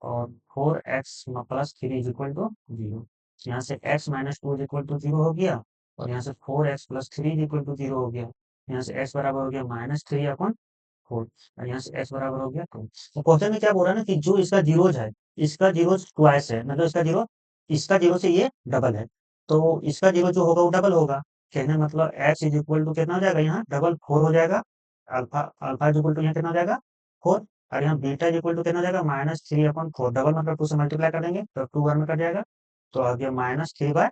और 4x plus 3 is equal to 0। यहाँ से x -2 इज इक्वल टू 0 हो गया, और यहाँ से 4x plus 3 is equal to 0 हो गया। यहाँ से x बराबर हो गया -3/4, और यहाँ से x बराबर हो गया 2। तो क्वेश्चन में क्या बोल रहा है ना कि जो इसका जीरोज है, इसका जीरो ट्वाइस है, मतलब इसका जीरो से ये डबल है, तो इसका जीरो जो होगा वो डबल होगा। कहने का मतलब x इज इक्वल टू कितना हो जाएगा, यहाँ डबल 4 हो जाएगा। Alpha alpha is equal to यहाँ कितना हो जाएगा 4, और यहाँ बीटा इज इक्वल टू कितना हो जाएगा -3/4, डबल मतलब 2 से मल्टीप्लाई कर देंगे तो 2 बार में कट जाएगा, तो आ गया -3/2।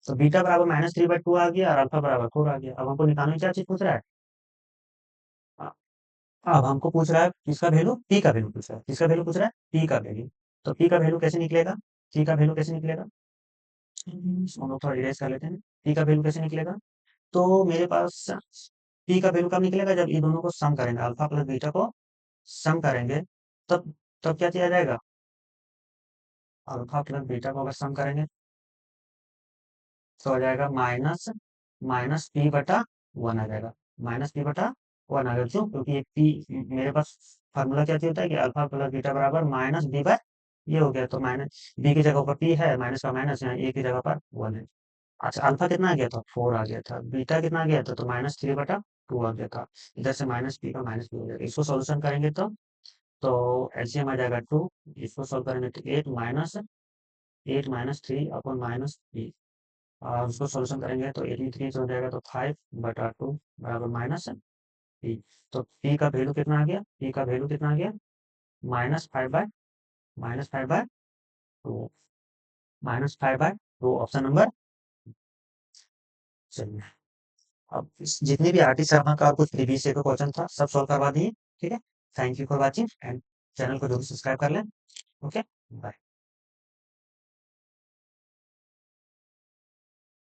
तो बीटा बराबर -3/2 आ गया, और अल्फा बराबर 4 आ गया। अब हमको निकालने की क्या चीज पूछ रहा है, अ- अब हमको पूछ रहा है किसका वैल्यू, पी का वैल्यू पूछ रहा है, किसका वैल्यू पूछ रहा है, पी का वैल्यू। तो पी का वैल्यू कैसे निकलेगा, पी का वैल्यू कैसे निकलेगा, हम लोग थोड़ा इरेज कर लेते हैं। पी का वैल्यू कैसे निकलेगा, तो मेरे पास पी का वैल्यू कब निकलेगा, जब ये दोनों को सम करेंगे, अल्फा प्लस बीटा को सम करेंगे, तब तब क्या किया जाएगा, अल्फा प्लस बीटा को अगर सम करेंगे तो आ जाएगा माइनस माइनस पी बटा 1 आ जाएगा, -p/1 1 आ गया, क्यों? क्योंकि ये पी मेरे पास फार्मूला क्या होता है कि अल्फा प्लस बीटा बराबर माइनस बी बाय, ये हो गया, तो माइनस बी की जगह पर पी है, माइनस का माइनस, यहाँ ए की जगह पर 1 है। अच्छा, अल्फा कितना आ गया था? 4 आ गया था। बीटा कितना आ गया था? तो माइनस 3 बटा 2 आ गया था। इधर से माइनस पी का माइनस पी हो जाएगा। इसको सॉल्यूशन करेंगे तो एलसीएम आ जाएगा 2। इसको सॉल्व करेंगे तो 8 माइनस 3 अपॉन माइनस पी। और उसको सॉल्यूशन करेंगे तो 83 से हो जाएगा, तो 5 बटा 2 बराबर माइनस पी। तो पी का वैल्यू कितना आ गया? पी का वैल्यू कितना आ गया? -5/-2, -5/2, ऑप्शन नंबर। चलिए, अब जितने भी आरटी शर्मा का कुछ प्रीवियस ईयर का क्वेश्चन था सब सॉल्व करवा दिए। ठीक है, thank you for watching and channel को जरूर सब्सक्राइब कर लें। Okay, bye.